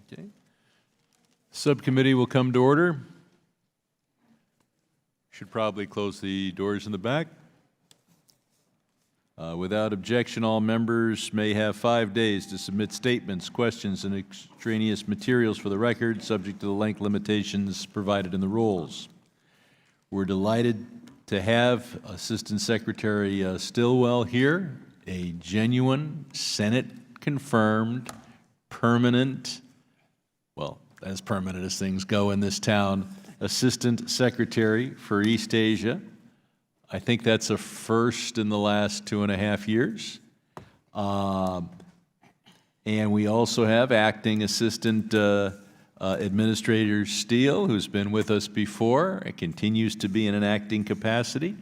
Okay. Subcommittee will come to order. Should probably close the doors in the back. Without objection, all members may have 5 days to submit statements, questions, and extraneous materials for the record, subject to the length limitations provided in the rules. We're delighted to have Assistant Secretary Stilwell here, a genuine Senate-confirmed, permanent, well, as permanent as things go in this town, Assistant Secretary for East Asia. I think that's a first in the last 2.5 years. And we also have Acting Assistant Administrator Steele, who's been with us before and continues to be in an acting capacity.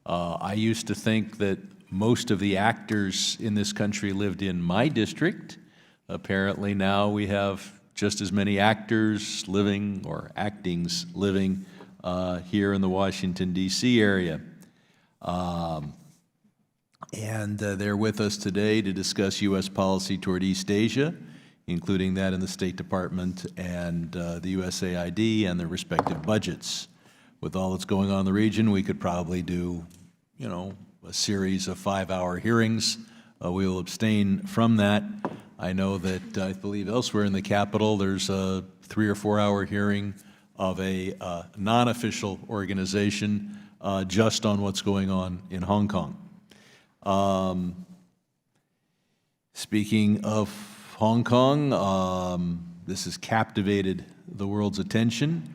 I used to think that most of the actors in this country lived in my district. Apparently now we have just as many actors living, or actings living, here in the Washington, D.C. area. They're with us today to discuss U.S. policy toward East Asia, including that in the State Department and the USAID and their respective budgets. With all that's going on in the region, we could probably do, a series of 5-hour hearings. We will abstain from that. I know that I believe elsewhere in the Capitol there's a 3 or 4 hour hearing of a non-official organization just on what's going on in Hong Kong. Speaking of Hong Kong, this has captivated the world's attention.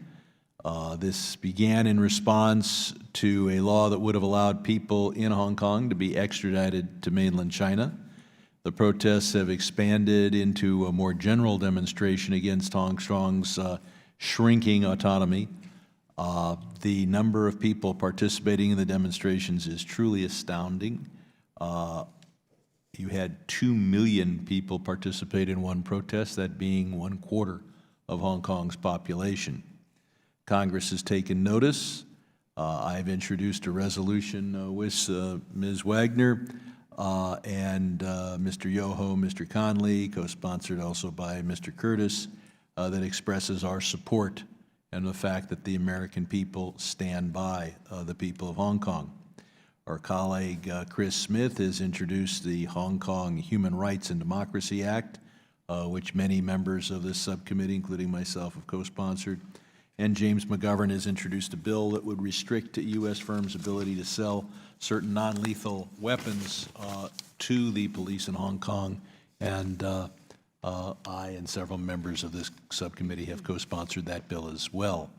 This began in response to a law that would have allowed people in Hong Kong to be extradited to mainland China. The protests have expanded into a more general demonstration against Hong Kong's shrinking autonomy. The number of people participating in the demonstrations is truly astounding. You had 2 million people participate in one protest, that being 1/4 of Hong Kong's population. Congress has taken notice. I've introduced a resolution with Ms. Wagner and Mr. Yoho, Mr. Conley, co-sponsored also by Mr. Curtis, that expresses our support and the fact that the American people stand by the people of Hong Kong. Our colleague Chris Smith has introduced the Hong Kong Human Rights and Democracy Act, which many members of this subcommittee, including myself, have co-sponsored. And James McGovern has introduced a bill that would restrict U.S. firms' ability to sell certain non-lethal weapons to the police in Hong Kong. And I and several members of this subcommittee have co-sponsored that bill as well.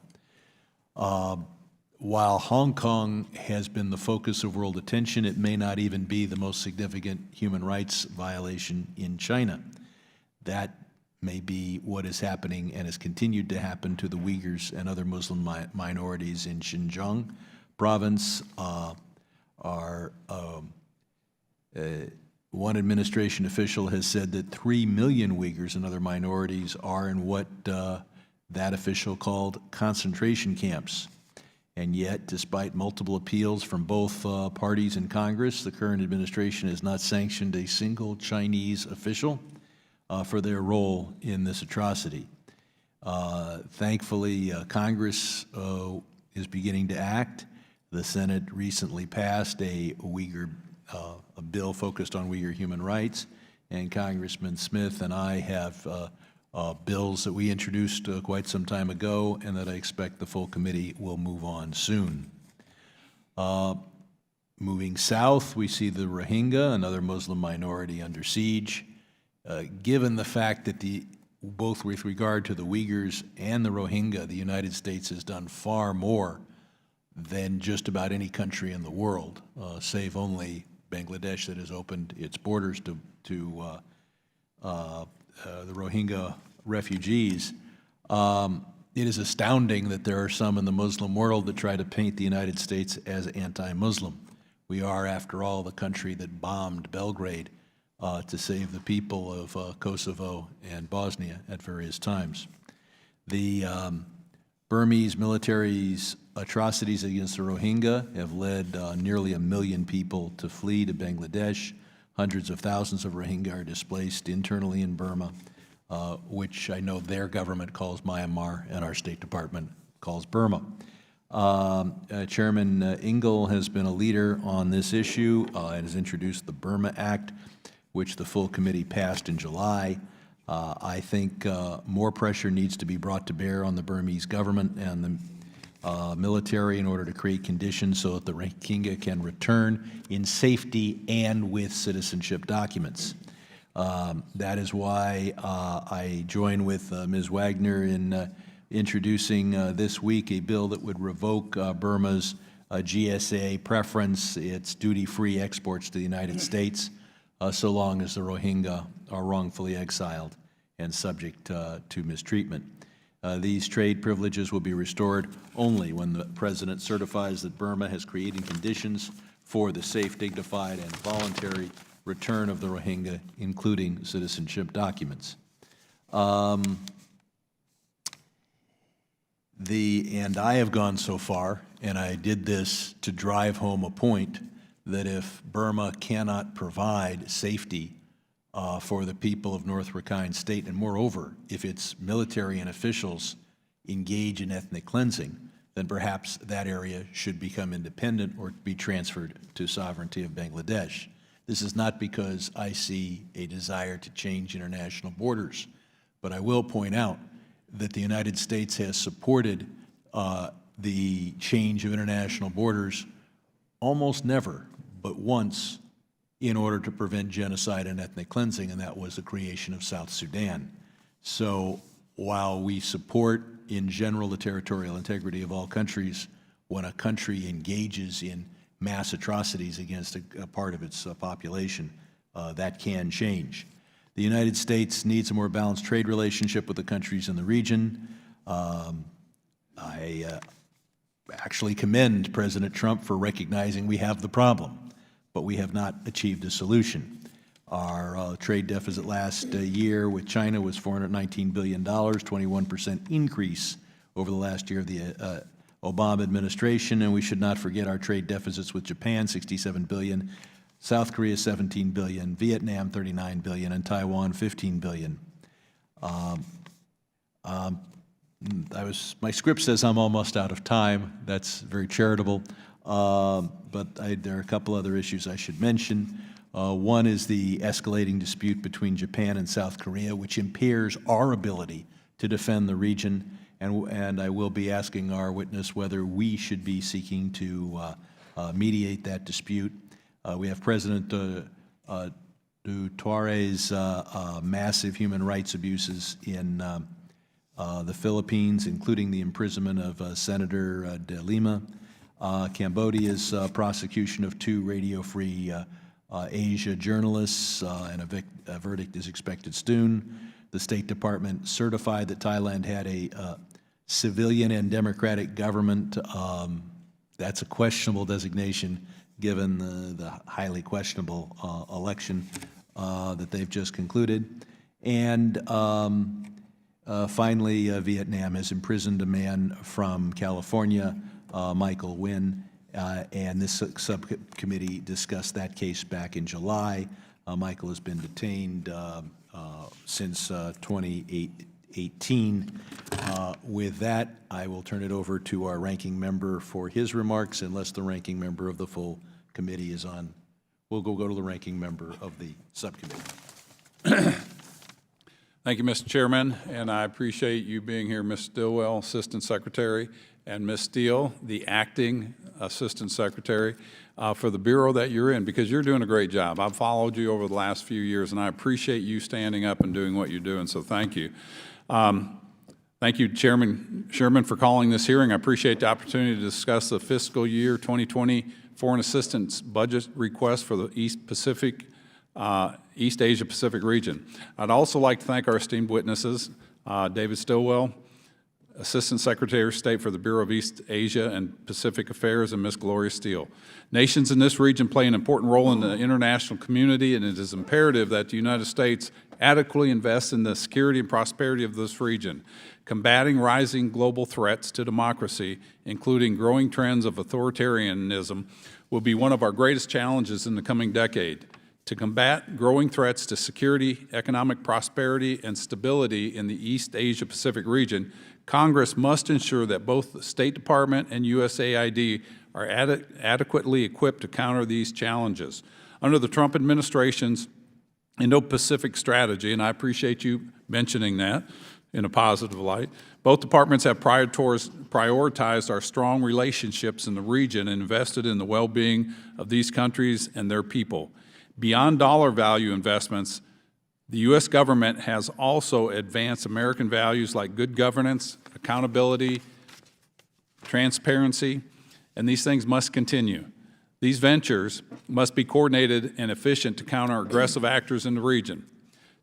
While Hong Kong has been the focus of world attention, it may not even be the most significant human rights violation in China. That may be what is happening and has continued to happen to the Uyghurs and other Muslim minorities in Xinjiang province. One administration official has said that 3 million Uyghurs and other minorities are in what that official called concentration camps. And yet, despite multiple appeals from both parties in Congress, the current administration has not sanctioned a single Chinese official for their role in this atrocity. Thankfully, Congress is beginning to act. The Senate recently passed a bill focused on Uyghur human rights, and Congressman Smith and I have bills that we introduced quite some time ago and that I expect the full committee will move on soon. Moving south, we see the Rohingya, another Muslim minority, under siege. Given the fact that both with regard to the Uyghurs and the Rohingya, the United States has done far more than just about any country in the world, save only Bangladesh that has opened its borders to the Rohingya refugees. It is astounding that there are some in the Muslim world that try to paint the United States as anti-Muslim. We are, after all, the country that bombed Belgrade to save the people of Kosovo and Bosnia at various times. The Burmese military's atrocities against the Rohingya have led nearly 1 million people to flee to Bangladesh. Hundreds of thousands of Rohingya are displaced internally in Burma. which I know their government calls Myanmar and our State Department calls Burma. Chairman Engel has been a leader on this issue and has introduced the Burma Act, which the full committee passed in July. I think more pressure needs to be brought to bear on the Burmese government and the military in order to create conditions so that the Rohingya can return in safety and with citizenship documents. That is why I join with Ms. Wagner in introducing this week a bill that would revoke Burma's GSA preference, its duty-free exports to the United States, so long as the Rohingya are wrongfully exiled and subject to mistreatment. These trade privileges will be restored only when the President certifies that Burma has created conditions for the safe, dignified, and voluntary return of the Rohingya, including citizenship documents. And I have gone so far, and I did this to drive home a point, that if Burma cannot provide safety for the people of North Rakhine State, and moreover, if its military and officials engage in ethnic cleansing, then perhaps that area should become independent or be transferred to sovereignty of Bangladesh. This is not because I see a desire to change international borders, but I will point out that the United States has supported the change of international borders almost never, but once, in order to prevent genocide and ethnic cleansing, and that was the creation of South Sudan. So while we support, in general, the territorial integrity of all countries, when a country engages in mass atrocities against a part of its population, that can change. The United States needs a more balanced trade relationship with the countries in the region. I actually commend President Trump for recognizing we have the problem, but we have not achieved a solution. Our trade deficit last year with China was $419 billion, 21% increase over the last year of the Obama administration, and we should not forget our trade deficits with Japan, $67 billion, South Korea, $17 billion, Vietnam, $39 billion, and Taiwan, $15 billion. My script says I'm almost out of time. That's very charitable, but there are a couple other issues I should mention. One is the escalating dispute between Japan and South Korea, which impairs our ability to defend the region, and I will be asking our witness whether we should be seeking to mediate that dispute. We have President Duterte's massive human rights abuses in the Philippines, including the imprisonment of Senator De Lima, Cambodia's prosecution of 2 Radio-Free Asia journalists, and a verdict is expected soon. The State Department certified that Thailand had a civilian and democratic government. That's a questionable designation given the highly questionable election that they've just concluded. And finally, Vietnam has imprisoned a man from California, Michael Nguyen, and this subcommittee discussed that case back in July. Michael has been detained since 2018. With that, I will turn it over to our ranking member for his remarks, unless the ranking member of the full committee is on. We'll go to the ranking member of the subcommittee. Thank you, Mr. Chairman, and I appreciate you being here, Ms. Stilwell, Assistant Secretary, and Ms. Steele, the Acting Assistant Secretary, for the Bureau that you're in, because you're doing a great job. I've followed you over the last few years, and I appreciate you standing up and doing what you're doing, so thank you. Thank you, Chairman Sherman, for calling this hearing. I appreciate the opportunity to discuss the fiscal year 2020 Foreign Assistance Budget request for the East Asia Pacific region. I'd also like to thank our esteemed witnesses, David Stilwell, Assistant Secretary of State for the Bureau of East Asia and Pacific Affairs, and Ms. Gloria Steele. Nations in this region play an important role in the international community, and it is imperative that the United States adequately invest in the security and prosperity of this region. Combating rising global threats to democracy, including growing trends of authoritarianism, will be one of our greatest challenges in the coming decade. To combat growing threats to security, economic prosperity, and stability in the East Asia-Pacific region, Congress must ensure that both the State Department and USAID are adequately equipped to counter these challenges. Under the Trump administration's Indo-Pacific strategy, and I appreciate you mentioning that in a positive light, both departments have prioritized our strong relationships in the region and invested in the well-being of these countries and their people. Beyond dollar value investments, the U.S. government has also advanced American values like good governance, accountability, transparency, and these things must continue. These ventures must be coordinated and efficient to counter aggressive actors in the region.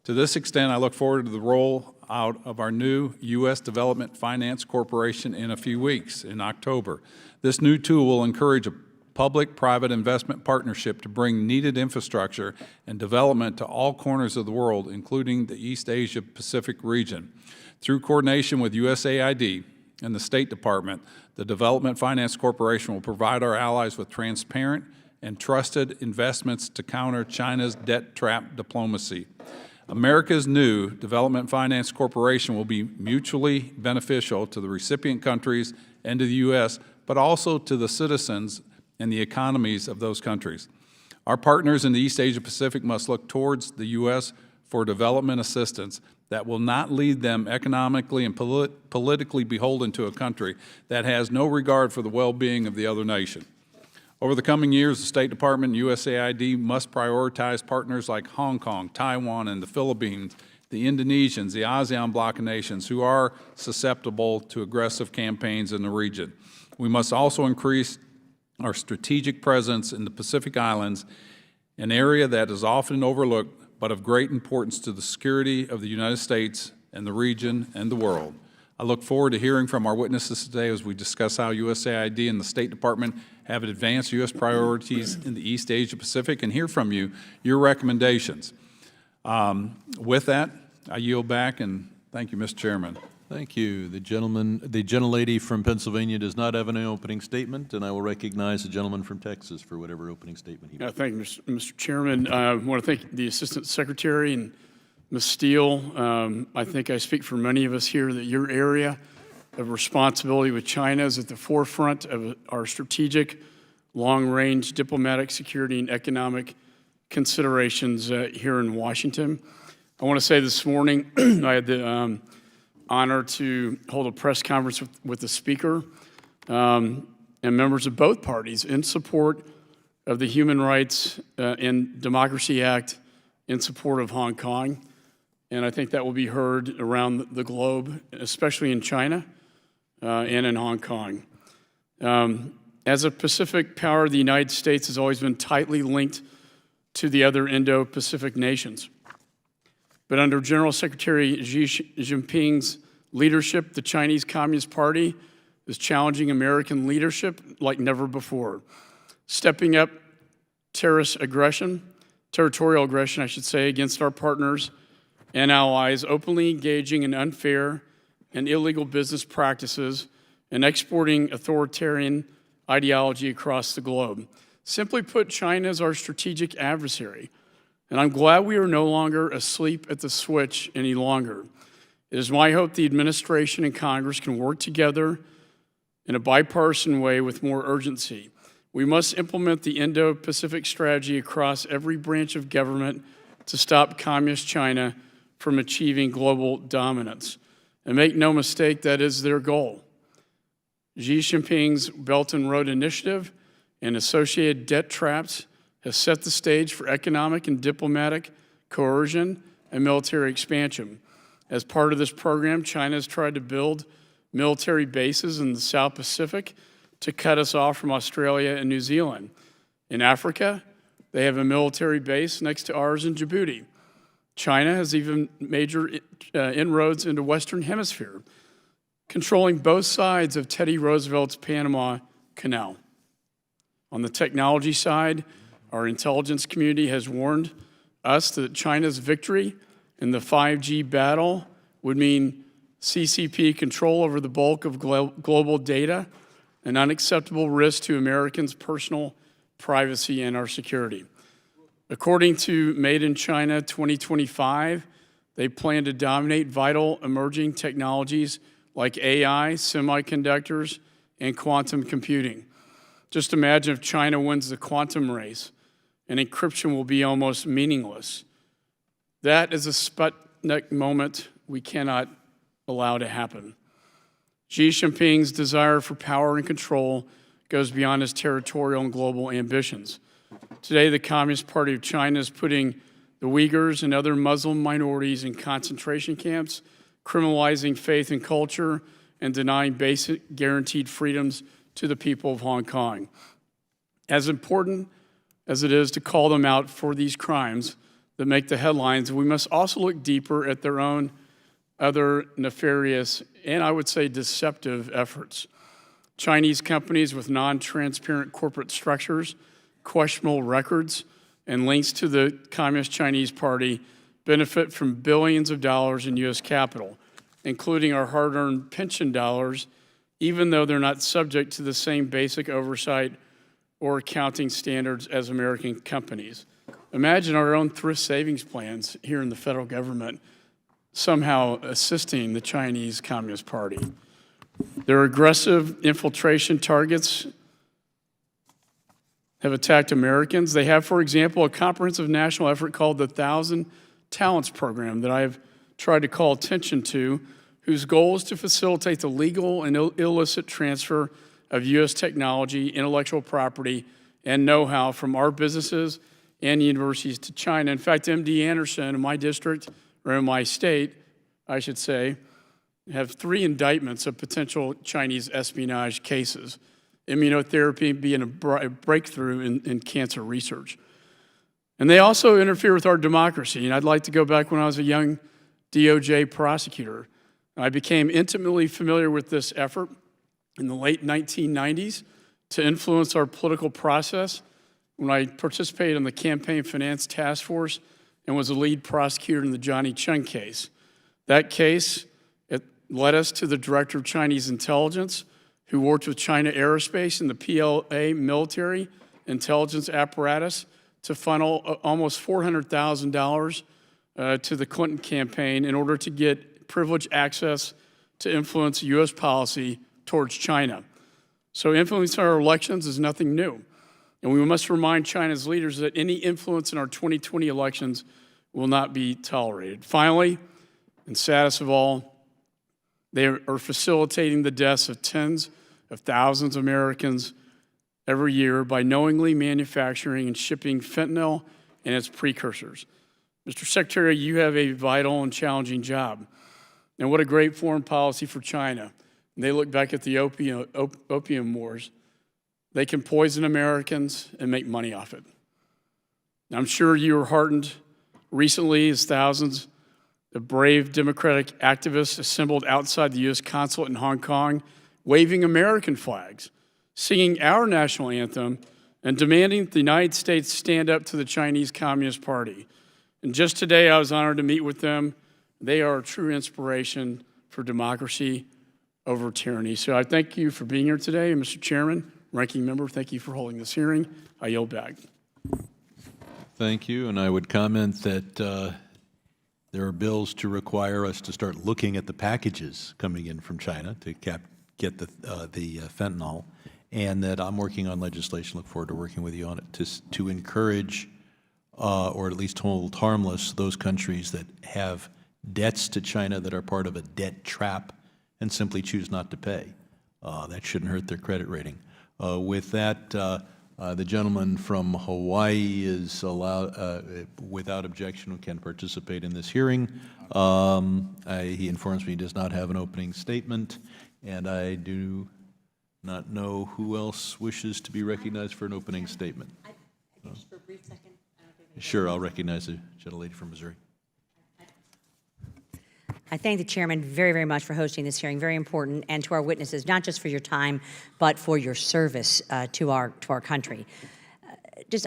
To this extent, I look forward to the rollout of our new U.S. Development Finance Corporation in a few weeks, in October. This new tool will encourage a public-private investment partnership to bring needed infrastructure and development to all corners of the world, including the East Asia-Pacific region. Through coordination with USAID and the State Department, the Development Finance Corporation will provide our allies with transparent and trusted investments to counter China's debt trap diplomacy. America's new Development Finance Corporation will be mutually beneficial to the recipient countries and to the U.S., but also to the citizens and the economies of those countries. Our partners in the East Asia-Pacific must look towards the U.S. for development assistance that will not lead them economically and politically beholden to a country that has no regard for the well-being of the other nation. Over the coming years, the State Department and USAID must prioritize partners like Hong Kong, Taiwan, and the Philippines, the Indonesians, the ASEAN bloc of nations who are susceptible to aggressive campaigns in the region. We must also increase our strategic presence in the Pacific Islands, an area that is often overlooked but of great importance to the security of the United States and the region and the world. I look forward to hearing from our witnesses today as we discuss how USAID and the State Department have advanced U.S. priorities in the East Asia Pacific and hear from you your recommendations. With that, I yield back and thank you, Mr. Chairman. Thank you. The gentlelady from Pennsylvania does not have an opening statement, and I will recognize the gentleman from Texas for whatever opening statement he has. Thank you, Mr. Chairman. I want to thank the Assistant Secretary and Ms. Steele. I think I speak for many of us here that your area of responsibility with China is at the forefront of our strategic, long-range diplomatic, security, and economic considerations here in Washington. I want to say this morning I had the honor to hold a press conference with the Speaker and members of both parties in support of the Human Rights and Democracy Act in support of Hong Kong. And I think that will be heard around the globe, especially in China and in Hong Kong. As a Pacific power, the United States has always been tightly linked to the other Indo-Pacific nations. But under General Secretary Xi Jinping's leadership, the Chinese Communist Party is challenging American leadership like never before, stepping up territorial aggression, I should say, against our partners and allies, openly engaging in unfair and illegal business practices and exporting authoritarian ideology across the globe. Simply put, China is our strategic adversary. And I'm glad we are no longer asleep at the switch any longer. It is my hope the administration and Congress can work together in a bipartisan way with more urgency. We must implement the Indo-Pacific strategy across every branch of government to stop Communist China from achieving global dominance. And make no mistake, that is their goal. Xi Jinping's Belt and Road Initiative and associated debt traps has set the stage for economic and diplomatic coercion and military expansion. As part of this program, China has tried to build military bases in the South Pacific to cut us off from Australia and New Zealand. In Africa, they have a military base next to ours in Djibouti. China has even major inroads into Western Hemisphere, controlling both sides of Teddy Roosevelt's Panama Canal. On the technology side, our intelligence community has warned us that China's victory in the 5G battle would mean CCP control over the bulk of global data, an unacceptable risk to Americans' personal privacy and our security. According to Made in China 2025, they plan to dominate vital emerging technologies like AI, semiconductors, and quantum computing. Just imagine if China wins the quantum race and encryption will be almost meaningless. That is a Sputnik moment we cannot allow to happen. Xi Jinping's desire for power and control goes beyond his territorial and global ambitions. Today, the Communist Party of China is putting the Uyghurs and other Muslim minorities in concentration camps, criminalizing faith and culture, and denying basic guaranteed freedoms to the people of Hong Kong. As important as it is to call them out for these crimes that make the headlines, we must also look deeper at their own other nefarious and, I would say, deceptive efforts. Chinese companies with non-transparent corporate structures, questionable records, and links to the Communist Chinese Party benefit from billions of dollars in U.S. capital, including our hard-earned pension dollars, even though they're not subject to the same basic oversight or accounting standards as American companies. Imagine our own thrift savings plans here in the federal government somehow assisting the Chinese Communist Party. Their aggressive infiltration targets have attacked Americans. They have, for example, a comprehensive national effort called the 1,000 Talents Program that I have tried to call attention to, whose goal is to facilitate the legal and illicit transfer of U.S. technology, intellectual property, and know-how from our businesses and universities to China. In fact, MD Anderson in my district, or in my state, I should say, have 3 indictments of potential Chinese espionage cases, immunotherapy being a breakthrough in cancer research. And they also interfere with our democracy. And I'd like to go back when I was a young DOJ prosecutor. I became intimately familiar with this effort in the late 1990s to influence our political process when I participated in the Campaign Finance Task Force and was a lead prosecutor in the Johnny Chung case. That case, it led us to the Director of Chinese Intelligence, who worked with China Aerospace and the PLA military intelligence apparatus to funnel almost $400,000 to the Clinton campaign in order to get privileged access to influence U.S. policy towards China. So influencing our elections is nothing new. And we must remind China's leaders that any influence in our 2020 elections will not be tolerated. Finally, and saddest of all, they are facilitating the deaths of tens of thousands of Americans every year by knowingly manufacturing and shipping fentanyl and its precursors. Mr. Secretary, you have a vital and challenging job. And what a great foreign policy for China. And they look back at the opium wars. They can poison Americans and make money off it. I'm sure you were heartened recently as thousands of brave democratic activists assembled outside the U.S. consulate in Hong Kong, waving American flags, singing our national anthem, and demanding that the United States stand up to the Chinese Communist Party. And just today, I was honored to meet with them. They are a true inspiration for democracy over tyranny. So I thank you for being here today. And Mr. Chairman, Ranking Member, thank you for holding this hearing. I yield back. Thank you, and I would comment that there are bills to require us to start looking at the packages coming in from China to get the fentanyl, and that I'm working on legislation, look forward to working with you on it, to encourage or at least hold harmless those countries that have debts to China that are part of a debt trap and simply choose not to pay. That shouldn't hurt their credit rating. With that, the gentleman from Hawaii is allowed, without objection, can participate in this hearing. He informs me he does not have an opening statement, and I do not know who else wishes to be recognized for an opening statement. Just for a brief second. Sure, I'll recognize the gentlelady from Missouri. I thank the chairman very, very much for hosting this hearing, very important, and to our witnesses, not just for your time, but for your service to our country.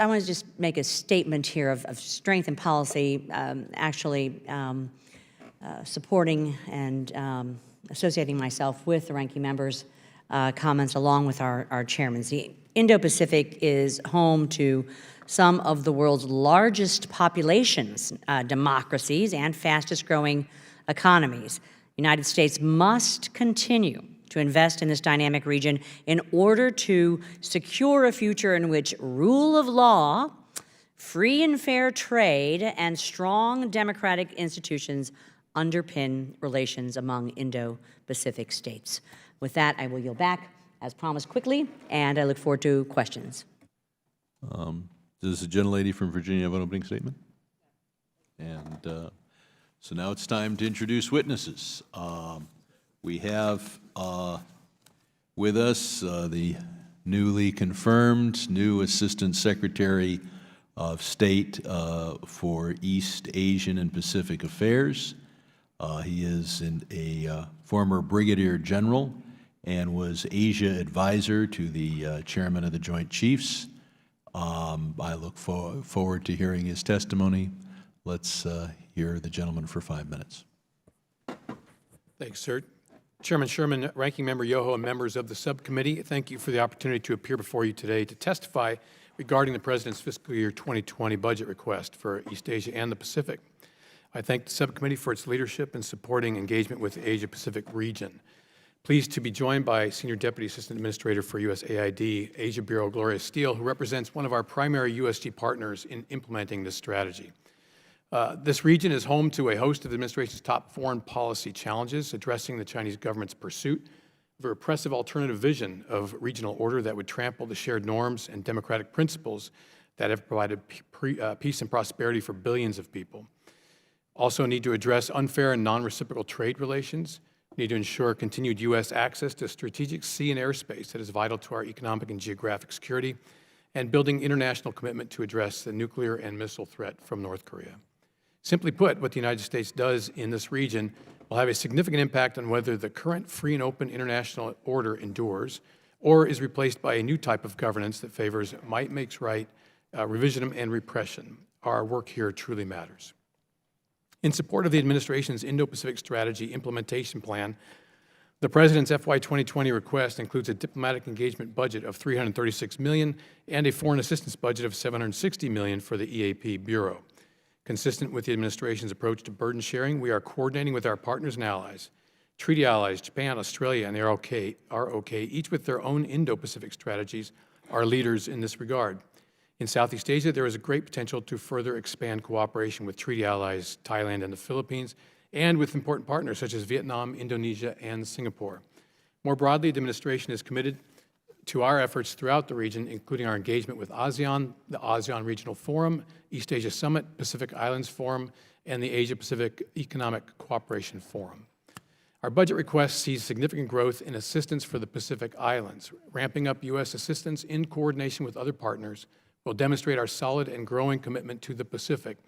I want to just make a statement here of strength and policy, supporting and associating myself with the ranking member's comments along with our chairman's. The Indo-Pacific is home to some of the world's largest populations, democracies, and fastest growing economies. The United States must continue to invest in this dynamic region in order to secure a future in which rule of law, free and fair trade, and strong democratic institutions underpin relations among Indo-Pacific states. With that, I will yield back, as promised, quickly, and I look forward to questions. Does the gentlelady from Virginia have an opening statement? And so now it's time to introduce witnesses. We have with us the newly confirmed new Assistant Secretary of State for East Asian and Pacific Affairs. He is a former Brigadier General and was Asia Advisor to the Chairman of the Joint Chiefs. I look forward to hearing his testimony. Let's hear the gentleman for 5 minutes. Thanks, sir. Chairman Sherman, Ranking Member Yoho, and members of the subcommittee, thank you for the opportunity to appear before you today to testify regarding the President's fiscal year 2020 budget request for East Asia and the Pacific. I thank the subcommittee for its leadership in supporting engagement with the Asia-Pacific region. Pleased to be joined by Senior Deputy Assistant Administrator for USAID, Asia Bureau Gloria Steele, who represents one of our primary USG partners in implementing this strategy. This region is home to a host of the administration's top foreign policy challenges, addressing the Chinese government's pursuit of a repressive alternative vision of regional order that would trample the shared norms and democratic principles that have provided peace and prosperity for billions of people. Also need to address unfair and non-reciprocal trade relations, need to ensure continued U.S. access to strategic sea and airspace that is vital to our economic and geographic security, and building international commitment to address the nuclear and missile threat from North Korea. Simply put, what the United States does in this region will have a significant impact on whether the current free and open international order endures or is replaced by a new type of governance that favors might makes right, revisionism, and repression. Our work here truly matters. In support of the administration's Indo-Pacific Strategy Implementation Plan, the President's FY2020 request includes a diplomatic engagement budget of $336 million and a foreign assistance budget of $760 million for the EAP Bureau. Consistent with the administration's approach to burden sharing, we are coordinating with our partners and allies, treaty allies, Japan, Australia, and ROK, each with their own Indo-Pacific strategies, are leaders in this regard. In Southeast Asia, there is a great potential to further expand cooperation with treaty allies, Thailand and the Philippines, and with important partners such as Vietnam, Indonesia, and Singapore. More broadly, the administration is committed to our efforts throughout the region, including our engagement with ASEAN, the ASEAN Regional Forum, East Asia Summit, Pacific Islands Forum, and the Asia-Pacific Economic Cooperation Forum. Our budget request sees significant growth in assistance for the Pacific Islands. Ramping up U.S. assistance in coordination with other partners will demonstrate our solid and growing commitment to the Pacific,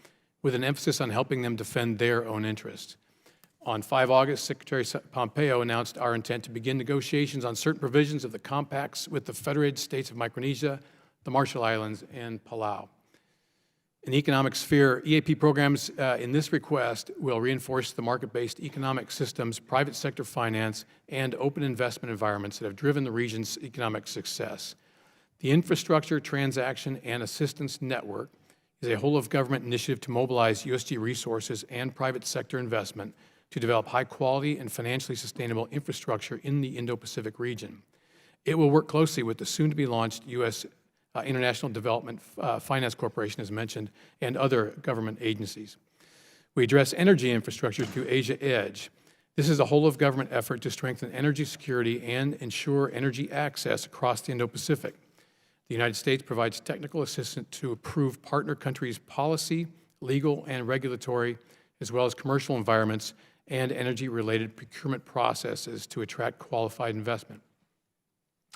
with an emphasis on helping them defend their own interests. On 5 August, Secretary Pompeo announced our intent to begin negotiations on certain provisions of the compacts with the Federated States of Micronesia, the Marshall Islands, and Palau. In the economic sphere, EAP programs in this request will reinforce the market-based economic systems, private sector finance, and open investment environments that have driven the region's economic success. The Infrastructure, Transaction, and Assistance Network is a whole-of-government initiative to mobilize USG resources and private sector investment to develop high-quality and financially sustainable infrastructure in the Indo-Pacific region. It will work closely with the soon-to-be-launched U.S. International Development Finance Corporation, as mentioned, and other government agencies. We address energy infrastructure through Asia Edge. This is a whole-of-government effort to strengthen energy security and ensure energy access across the Indo-Pacific. The United States provides technical assistance to approve partner countries' policy, legal, and regulatory, as well as commercial environments and energy-related procurement processes to attract qualified investment.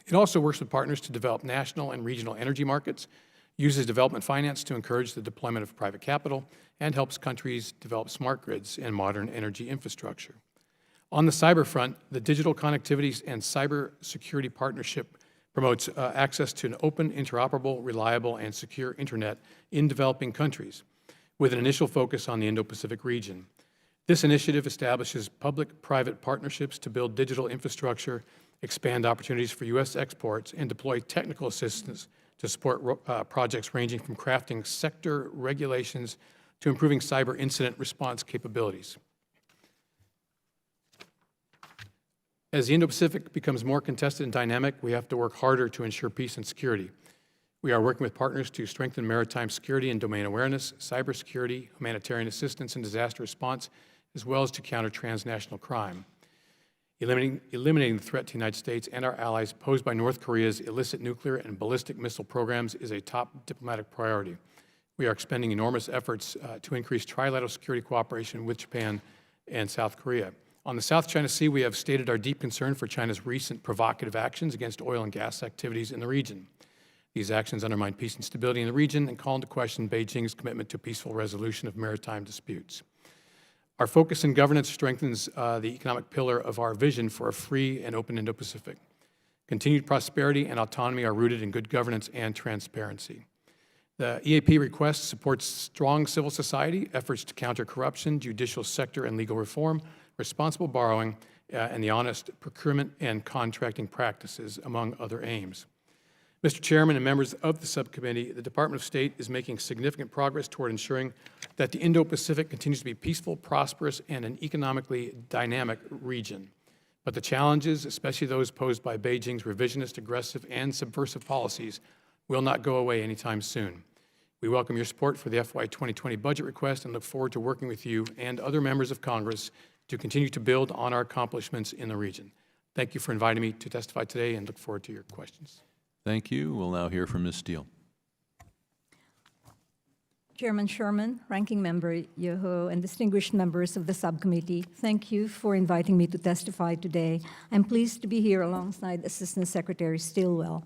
It also works with partners to develop national and regional energy markets, uses development finance to encourage the deployment of private capital, and helps countries develop smart grids and modern energy infrastructure. On the cyber front, the Digital Connectivity and Cyber Security Partnership promotes access to an open, interoperable, reliable, and secure internet in developing countries, with an initial focus on the Indo-Pacific region. This initiative establishes public-private partnerships to build digital infrastructure, expand opportunities for U.S. exports, and deploy technical assistance to support projects ranging from crafting sector regulations to improving cyber incident response capabilities. As the Indo-Pacific becomes more contested and dynamic, we have to work harder to ensure peace and security. We are working with partners to strengthen maritime security and domain awareness, cybersecurity, humanitarian assistance, and disaster response, as well as to counter transnational crime. Eliminating the threat to the United States and our allies posed by North Korea's illicit nuclear and ballistic missile programs is a top diplomatic priority. We are expending enormous efforts to increase trilateral security cooperation with Japan and South Korea. On the South China Sea, we have stated our deep concern for China's recent provocative actions against oil and gas activities in the region. These actions undermine peace and stability in the region and call into question Beijing's commitment to peaceful resolution of maritime disputes. Our focus in governance strengthens the economic pillar of our vision for a free and open Indo-Pacific. Continued prosperity and autonomy are rooted in good governance and transparency. The EAP request supports strong civil society, efforts to counter corruption, judicial sector and legal reform, responsible borrowing, and the honest procurement and contracting practices, among other aims. Mr. Chairman and members of the subcommittee, the Department of State is making significant progress toward ensuring that the Indo-Pacific continues to be peaceful, prosperous, and an economically dynamic region. But the challenges, especially those posed by Beijing's revisionist, aggressive, and subversive policies, will not go away anytime soon. We welcome your support for the FY2020 budget request and look forward to working with you and other members of Congress to continue to build on our accomplishments in the region. Thank you for inviting me to testify today and look forward to your questions. Thank you. We'll now hear from Ms. Steele. Chairman Sherman, Ranking Member Yoho, and distinguished members of the subcommittee, thank you for inviting me to testify today. I'm pleased to be here alongside Assistant Secretary Stilwell.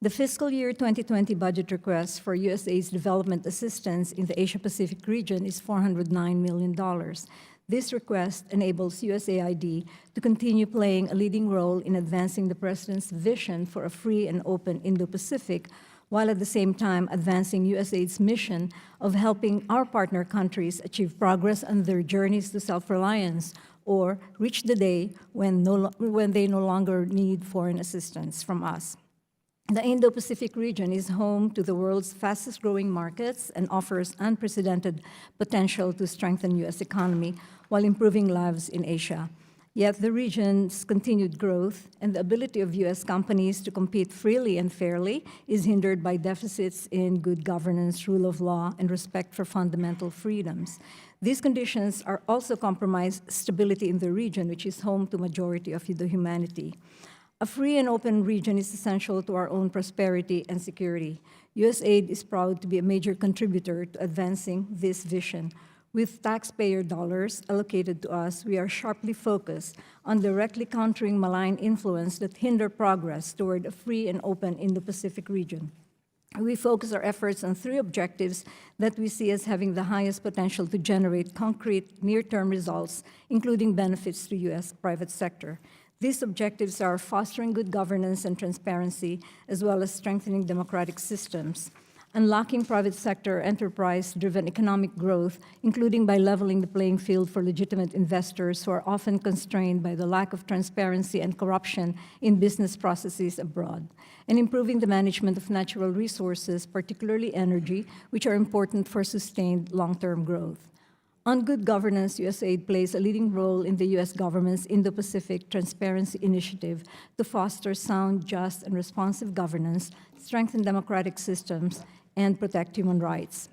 The fiscal year 2020 budget request for USAID's development assistance in the Asia-Pacific region is $409 million. This request enables USAID to continue playing a leading role in advancing the President's vision for a free and open Indo-Pacific, while at the same time advancing USAID's mission of helping our partner countries achieve progress on their journeys to self-reliance or reach the day when they no longer need foreign assistance from us. The Indo-Pacific region is home to the world's fastest-growing markets and offers unprecedented potential to strengthen U.S. economy while improving lives in Asia. Yet the region's continued growth and the ability of U.S. companies to compete freely and fairly is hindered by deficits in good governance, rule of law, and respect for fundamental freedoms. These conditions are also compromise stability in the region, which is home to majority of the humanity. A free and open region is essential to our own prosperity and security. USAID is proud to be a major contributor to advancing this vision. With taxpayer dollars allocated to us, we are sharply focused on directly countering malign influence that hinder progress toward a free and open Indo-Pacific region. We focus our efforts on three objectives that we see as having the highest potential to generate concrete near-term results, including benefits to U.S. private sector. These objectives are fostering good governance and transparency, as well as strengthening democratic systems, unlocking private sector enterprise-driven economic growth, including by leveling the playing field for legitimate investors who are often constrained by the lack of transparency and corruption in business processes abroad, and improving the management of natural resources, particularly energy, which are important for sustained long-term growth. On good governance, USAID plays a leading role in the U.S. government's Indo-Pacific Transparency Initiative to foster sound, just, and responsive governance, strengthen democratic systems, and protect human rights.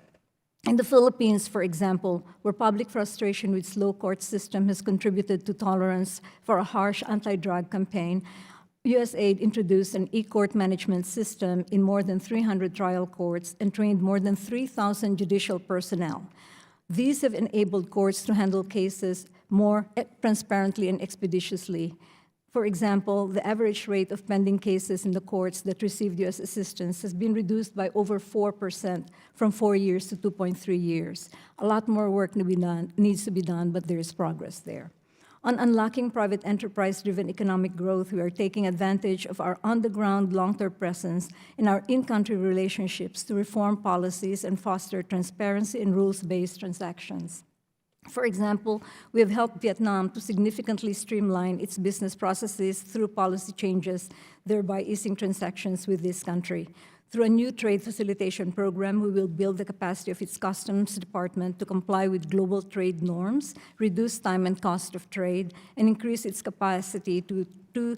In the Philippines, for example, where public frustration with slow court system has contributed to tolerance for a harsh anti-drug campaign, USAID introduced an e-court management system in more than 300 trial courts and trained more than 3,000 judicial personnel. These have enabled courts to handle cases more transparently and expeditiously. For example, the average rate of pending cases in the courts that received U.S. assistance has been reduced by over 4%, from 4 years to 2.3 years. A lot more work needs to be done, but there is progress there. On unlocking private enterprise-driven economic growth, we are taking advantage of our on-the-ground long-term presence in our in-country relationships to reform policies and foster transparency and rules-based transactions. For example, we have helped Vietnam to significantly streamline its business processes through policy changes, thereby easing transactions with this country. Through a new trade facilitation program, we will build the capacity of its customs department to comply with global trade norms, reduce time and cost of trade, and increase its capacity to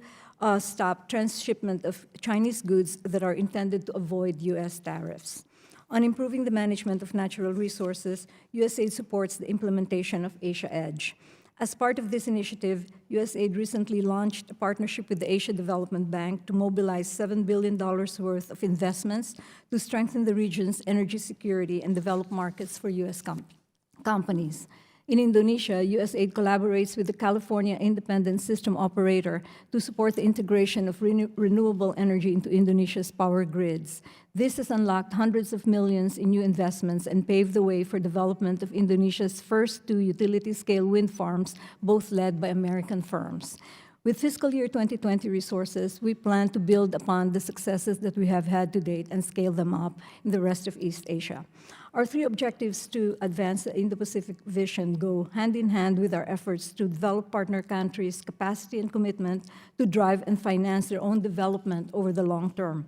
stop transshipment of Chinese goods that are intended to avoid U.S. tariffs. On improving the management of natural resources, USAID supports the implementation of Asia Edge. As part of this initiative, USAID recently launched a partnership with the Asia Development Bank to mobilize $7 billion worth of investments to strengthen the region's energy security and develop markets for U.S. companies. In Indonesia, USAID collaborates with the California Independent System Operator to support the integration of renewable energy into Indonesia's power grids. This has unlocked hundreds of millions in new investments and paved the way for development of Indonesia's first 2 utility-scale wind farms, both led by American firms. With fiscal year 2020 resources, we plan to build upon the successes that we have had to date and scale them up in the rest of East Asia. Our 3 objectives to advance the Indo-Pacific vision go hand in hand with our efforts to develop partner countries' capacity and commitment to drive and finance their own development over the long term.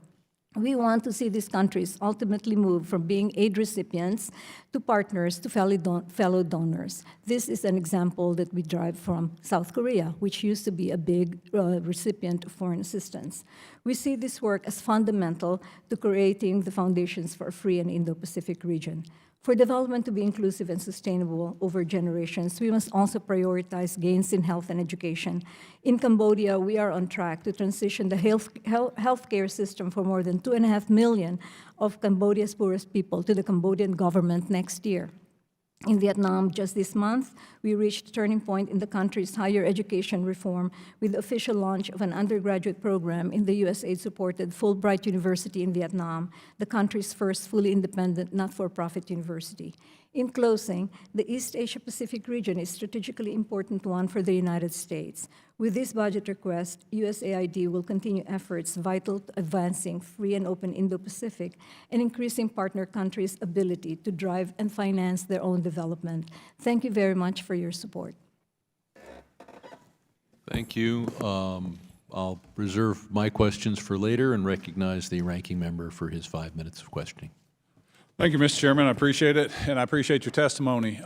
We want to see these countries ultimately move from being aid recipients to partners to fellow donors. This is an example that we derive from South Korea, which used to be a big recipient of foreign assistance. We see this work as fundamental to creating the foundations for a free and Indo-Pacific region. For development to be inclusive and sustainable over generations, we must also prioritize gains in health and education. In Cambodia, we are on track to transition the healthcare system for more than 2.5 million of Cambodia's poorest people to the Cambodian government next year. In Vietnam, just this month, we reached a turning point in the country's higher education reform with the official launch of an undergraduate program in the USAID-supported Fulbright University in Vietnam, the country's first fully independent, not-for-profit university. In closing, the East Asia-Pacific region is a strategically important one for the United States. With this budget request, USAID will continue efforts vital to advancing free and open Indo-Pacific and increasing partner countries' ability to drive and finance their own development. Thank you very much for your support. Thank you. I'll reserve my questions for later and recognize the ranking member for his 5 minutes of questioning. Thank you, Mr. Chairman. I appreciate it, and I appreciate your testimony.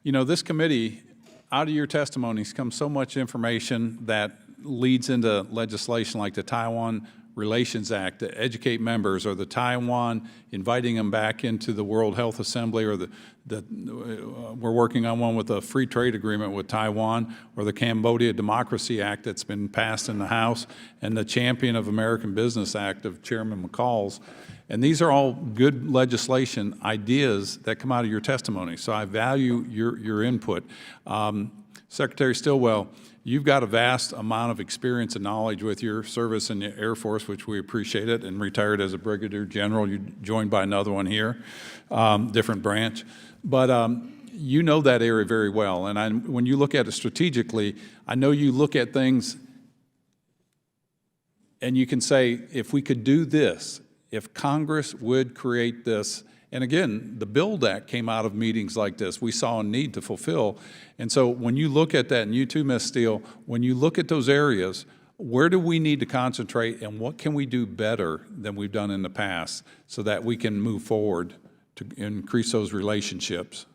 You know, this committee, out of your testimonies comes so much information that leads into legislation like the Taiwan Relations Act to educate members, or the Taiwan inviting them back into the World Health Assembly, or we're working on one with a free trade agreement with Taiwan, or the Cambodia Democracy Act that's been passed in the House, and the Champion of American Business Act of Chairman McCall's. And these are all good legislation ideas that come out of your testimony, so I value your input. Secretary Stilwell, you've got a vast amount of experience and knowledge with your service in the Air Force, which we appreciate it, and retired as a Brigadier General. You joined by another one here, different branch. But you know that area very well, and when you look at it strategically, I know you look at things and you can say, if we could do this, if Congress would create this, and again, the BUILD Act came out of meetings like this. We saw a need to fulfill. And so when you look at that, and you too, Ms. Steele, when you look at those areas, where do we need to concentrate, and what can we do better than we've done in the past so that we can move forward to increase those relationships?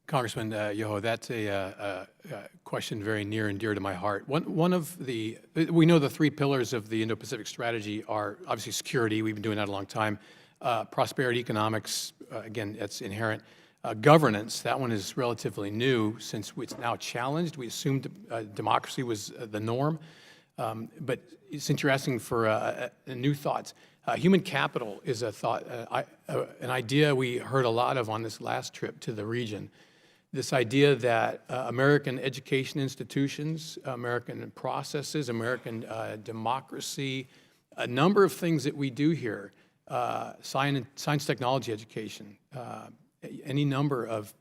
Congressman Yoho, that's a question very near and dear to my heart. We know the 3 pillars of the Indo-Pacific strategy are obviously security. We've been doing that a long time. Prosperity, economics, again, that's inherent. Governance, that one is relatively new since it's now challenged. We assumed democracy was the norm. But since you're asking for new thoughts, human capital is a thought, an idea we heard a lot of on this last trip to the region. This idea that American education institutions, American processes, American democracy, a number of things that we do here, science technology education, any number of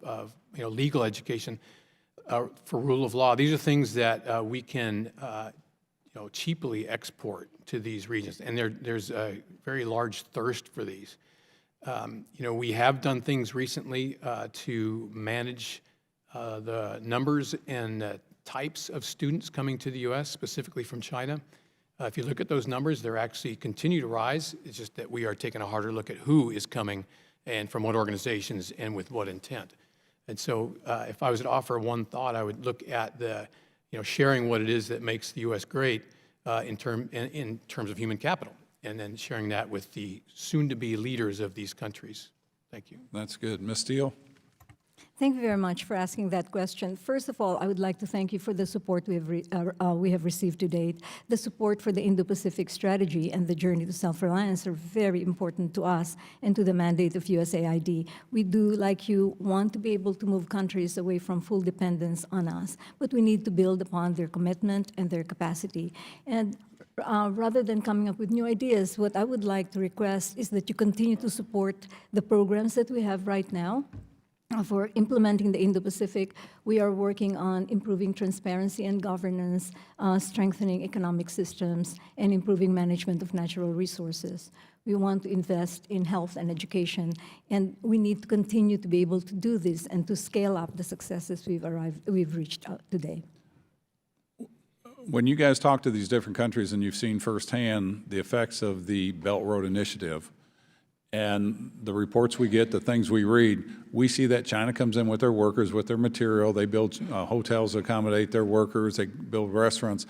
legal education for rule of law. These are things that we can cheaply export to these regions, and there's a very large thirst for these. We have done things recently to manage the numbers and types of students coming to the U.S., specifically from China. If you look at those numbers, they're actually continue to rise. It's just that we are taking a harder look at who is coming and from what organizations and with what intent. And so if I was to offer one thought, I would look at the, sharing what it is that makes the U.S. great in terms of human capital, and then sharing that with the soon-to-be leaders of these countries. Thank you. That's good. Ms. Steele? Thank you very much for asking that question. First of all, I would like to thank you for the support we have received to date. The support for the Indo-Pacific strategy and the journey to self-reliance are very important to us and to the mandate of USAID. We do, like you, want to be able to move countries away from full dependence on us, but we need to build upon their commitment and their capacity. And rather than coming up with new ideas, what I would like to request is that you continue to support the programs that we have right now. For implementing the Indo-Pacific, we are working on improving transparency and governance, strengthening economic systems, and improving management of natural resources. We want to invest in health and education, and we need to continue to be able to do this and to scale up the successes we've reached today. When you guys talk to these different countries and you've seen firsthand the effects of the Belt Road Initiative, and the reports we get, the things we read, we see that China comes in with their workers, with their material. They build hotels to accommodate their workers. They build restaurants.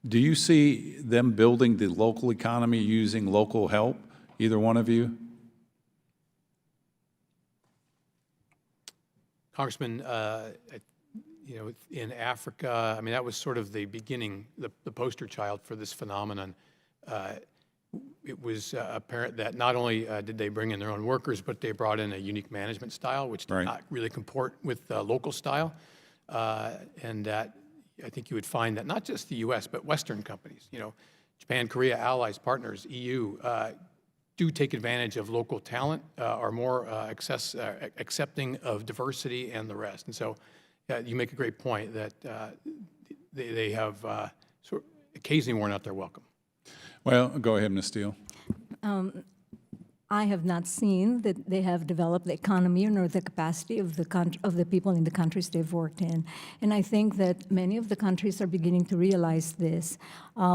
Do you see them building the local economy using local help, either one of you? Congressman, in Africa, I mean, that was sort of the beginning, the poster child for this phenomenon. It was apparent that not only did they bring in their own workers, but they brought in a unique management style, which did not really comport with local style. And that I think you would find that not just the U.S., but Western companies, Japan, Korea, allies, partners, EU, do take advantage of local talent, are more accepting of diversity and the rest. And so you make a great point that they have sort of occasionally worn out their welcome. Well, go ahead, Ms. Steele. I have not seen that they have developed the economy nor the capacity of the people in the countries they've worked in. And I think that many of the countries are beginning to realize this.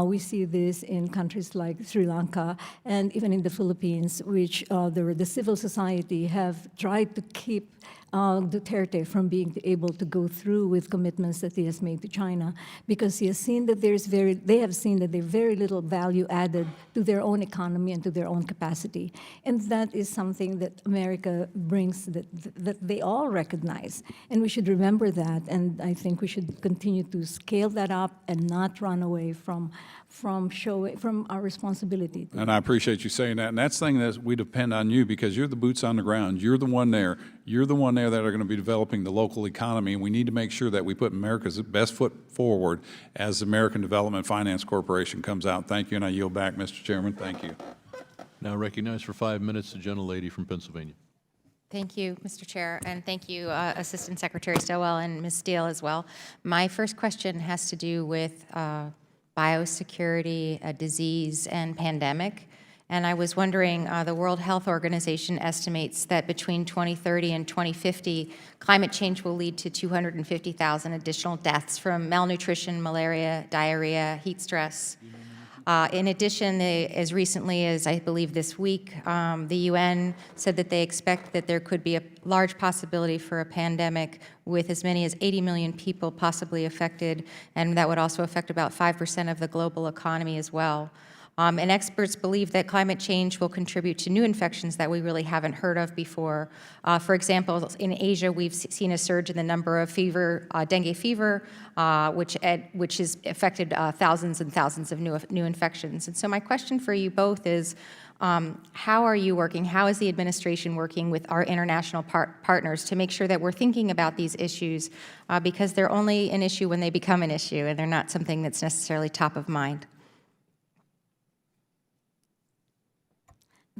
We see this in countries like Sri Lanka and even in the Philippines, which the civil society have tried to keep Duterte from being able to go through with commitments that he has made to China, because he has seen that they have seen that there's very little value added to their own economy and to their own capacity. And that is something that America brings that they all recognize. And we should remember that. And I think we should continue to scale that up and not run away from our responsibility. And I appreciate you saying that. And that's the thing that we depend on you, because you're the boots on the ground. You're the one there. You're the one there that are going to be developing the local economy. And we need to make sure that we put America's best foot forward as the American Development Finance Corporation comes out. Thank you, and I yield back, Mr. Chairman. Thank you. Now recognized for 5 minutes, the gentlelady from Pennsylvania. Thank you, Mr. Chair, and thank you, Assistant Secretary Stilwell and Ms. Steele as well. My first question has to do with biosecurity, disease, and pandemic. And I was wondering, the World Health Organization estimates that between 2030 and 2050, climate change will lead to 250,000 additional deaths from malnutrition, malaria, diarrhea, heat stress. In addition, as recently as I believe this week, the UN said that they expect that there could be a large possibility for a pandemic with as many as 80 million people possibly affected, and that would also affect about 5% of the global economy as well. And experts believe that climate change will contribute to new infections that we really haven't heard of before. For example, in Asia, we've seen a surge in the number of dengue fever, which has affected thousands and thousands of new infections. And so my question for you both is, how are you working, how is the administration working with our international partners to make sure that we're thinking about these issues, because they're only an issue when they become an issue, and they're not something that's necessarily top of mind?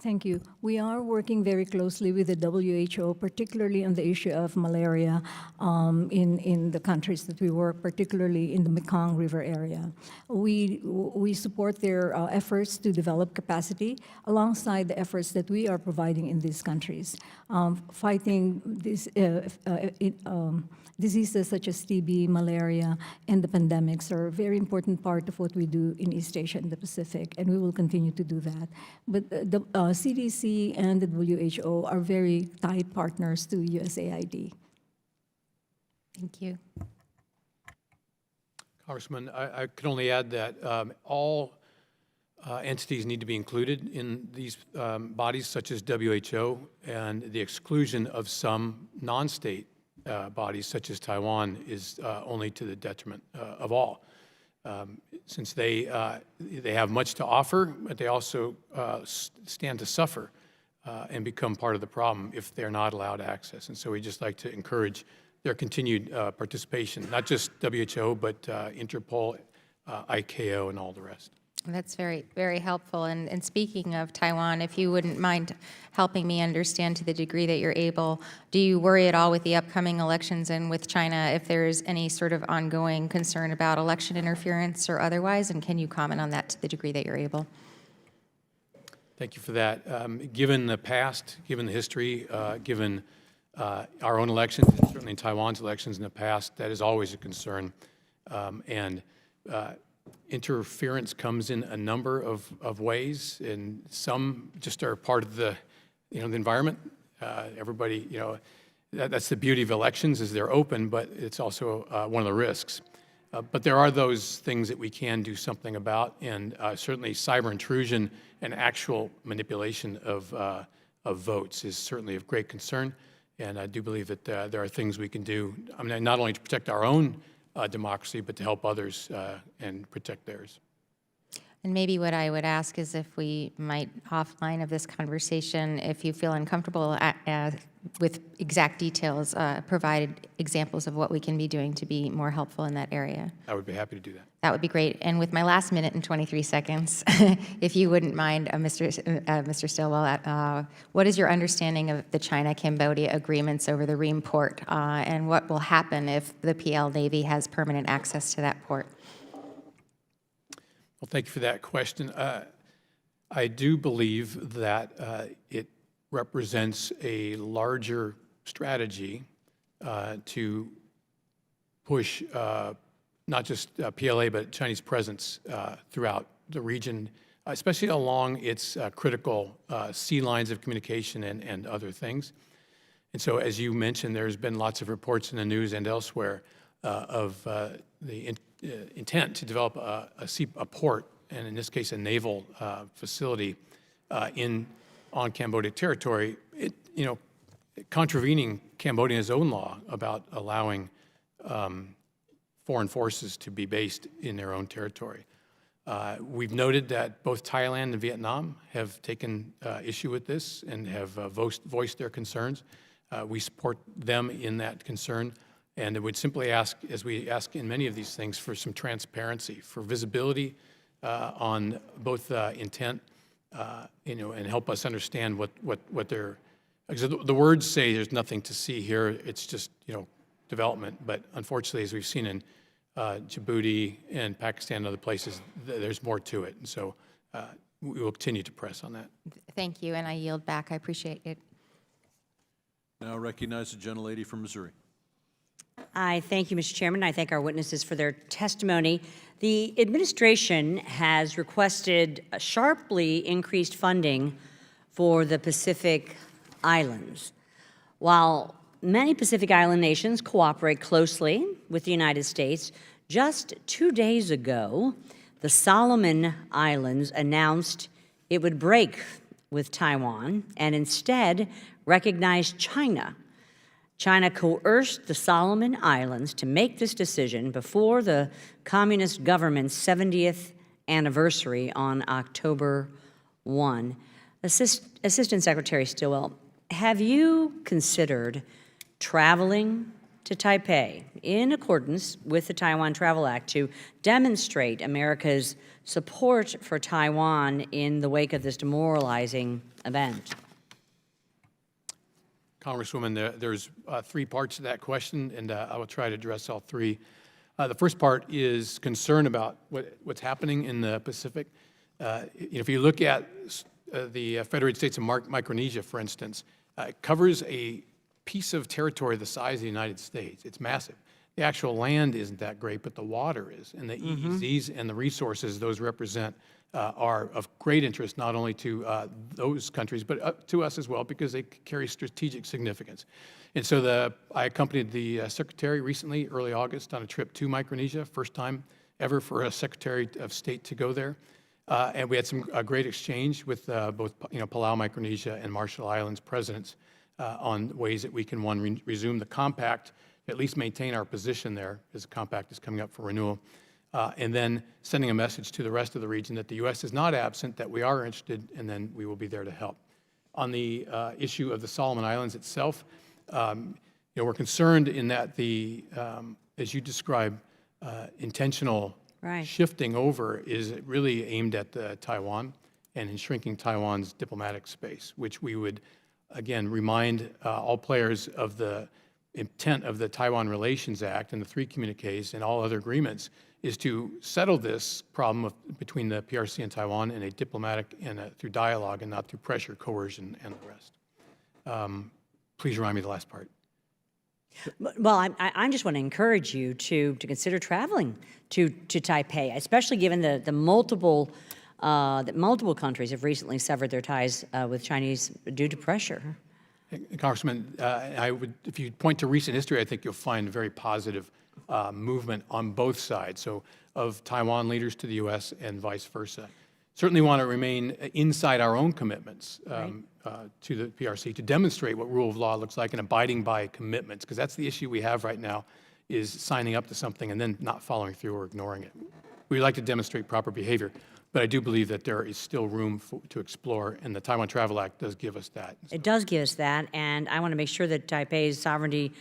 Thank you. We are working very closely with the WHO, particularly on the issue of malaria in the countries that we work, particularly in the Mekong River area. We support their efforts to develop capacity alongside the efforts that we are providing in these countries. Fighting this, diseases such as TB, malaria, and the pandemics are a very important part of what we do in East Asia and the Pacific, and we will continue to do that. But the CDC and the WHO are very tight partners to USAID. Thank you. Congressman, I can only add that all entities need to be included in these bodies, such as WHO, and the exclusion of some non-state bodies, such as Taiwan, is only to the detriment of all. Since they have much to offer, but they also stand to suffer and become part of the problem if they're not allowed access. And so we just like to encourage their continued participation, not just WHO, but Interpol, ICAO, and all the rest. That's very, very helpful. And speaking of Taiwan, if you wouldn't mind helping me understand to the degree that you're able, do you worry at all with the upcoming elections and with China if there's any sort of ongoing concern about election interference or otherwise? And can you comment on that to the degree that you're able? Thank you for that. Given the past, given the history, given our own elections, and certainly Taiwan's elections in the past, that is always a concern. Interference comes in a number of ways, and some just are part of the, the environment. Everybody, that's the beauty of elections, is they're open, but it's also one of the risks. But there are those things that we can do something about, and certainly cyber intrusion and actual manipulation of votes is certainly of great concern. And I do believe that there are things we can do, not only to protect our own democracy, but to help others and protect theirs. And maybe what I would ask is if we might, offline of this conversation, if you feel uncomfortable with exact details, provide examples of what we can be doing to be more helpful in that area. I would be happy to do that. That would be great. And with my last minute and 23 seconds, if you wouldn't mind, Mr. Stilwell, what is your understanding of the China-Cambodia agreements over the Ream port, and what will happen if the PL Navy has permanent access to that port? Well, thank you for that question. I do believe that it represents a larger strategy to push not just PLA, but Chinese presence throughout the region, especially along its critical sea lines of communication and other things. And so, as you mentioned, there's been lots of reports in the news and elsewhere of the intent to develop a port, and in this case, a naval facility on Cambodia territory. Contravening Cambodia's own law about allowing foreign forces to be based in their own territory. We've noted that both Thailand and Vietnam have taken issue with this and have voiced their concerns. We support them in that concern, and it would simply ask, as we ask in many of these things, for some transparency, for visibility on both intent, and help us understand what they're. Because the words say there's nothing to see here; it's just development. But unfortunately, as we've seen in Djibouti and Pakistan and other places, there's more to it. And so we will continue to press on that. Thank you, and I yield back. I appreciate it. Now recognize the gentlelady from Missouri. I thank you, Mr. Chairman. I thank our witnesses for their testimony. The administration has requested a sharply increased funding for the Pacific Islands. While many Pacific Island nations cooperate closely with the United States, just 2 days ago, the Solomon Islands announced it would break with Taiwan and instead recognize China. China coerced the Solomon Islands to make this decision before the communist government's 70th anniversary on October 1. Assistant Secretary Stilwell, have you considered traveling to Taipei in accordance with the Taiwan Travel Act to demonstrate America's support for Taiwan in the wake of this demoralizing event? Congresswoman, there's 3 parts to that question, and I will try to address all 3. The first part is concern about what's happening in the Pacific. If you look at the Federated States of Micronesia, for instance, it covers a piece of territory the size of the United States. It's massive. The actual land isn't that great, but the water is, and the EEZs and the resources those represent are of great interest not only to those countries, but to us as well, because they carry strategic significance. And so I accompanied the Secretary recently, early August, on a trip to Micronesia, first time ever for a Secretary of State to go there. And we had some great exchange with both Palau, Micronesia, and Marshall Islands presidents on ways that we can, one, resume the compact, at least maintain our position there, as the compact is coming up for renewal, and then sending a message to the rest of the region that the U.S. is not absent, that we are interested, and then we will be there to help. On the issue of the Solomon Islands itself, we're concerned in that as you describe, intentional shifting over is really aimed at Taiwan and in shrinking Taiwan's diplomatic space, which we would, again, remind all players of the intent of the Taiwan Relations Act and the 3 communiques and all other agreements is to settle this problem between the PRC and Taiwan in a diplomatic and through dialogue and not through pressure, coercion, and the rest. Please remind me the last part. Well, I just want to encourage you to consider traveling to Taipei, especially given that multiple countries have recently severed their ties with Chinese due to pressure. Congressman, if you point to recent history, I think you'll find very positive movement on both sides, so of Taiwan leaders to the U.S. and vice versa. Certainly want to remain inside our own commitments to the PRC to demonstrate what rule of law looks like and abiding by commitments, because that's the issue we have right now, is signing up to something and then not following through or ignoring it. We'd like to demonstrate proper behavior, but I do believe that there is still room to explore, and the Taiwan Travel Act does give us that. It does give us that, and I want to make sure that Taipei's sovereignty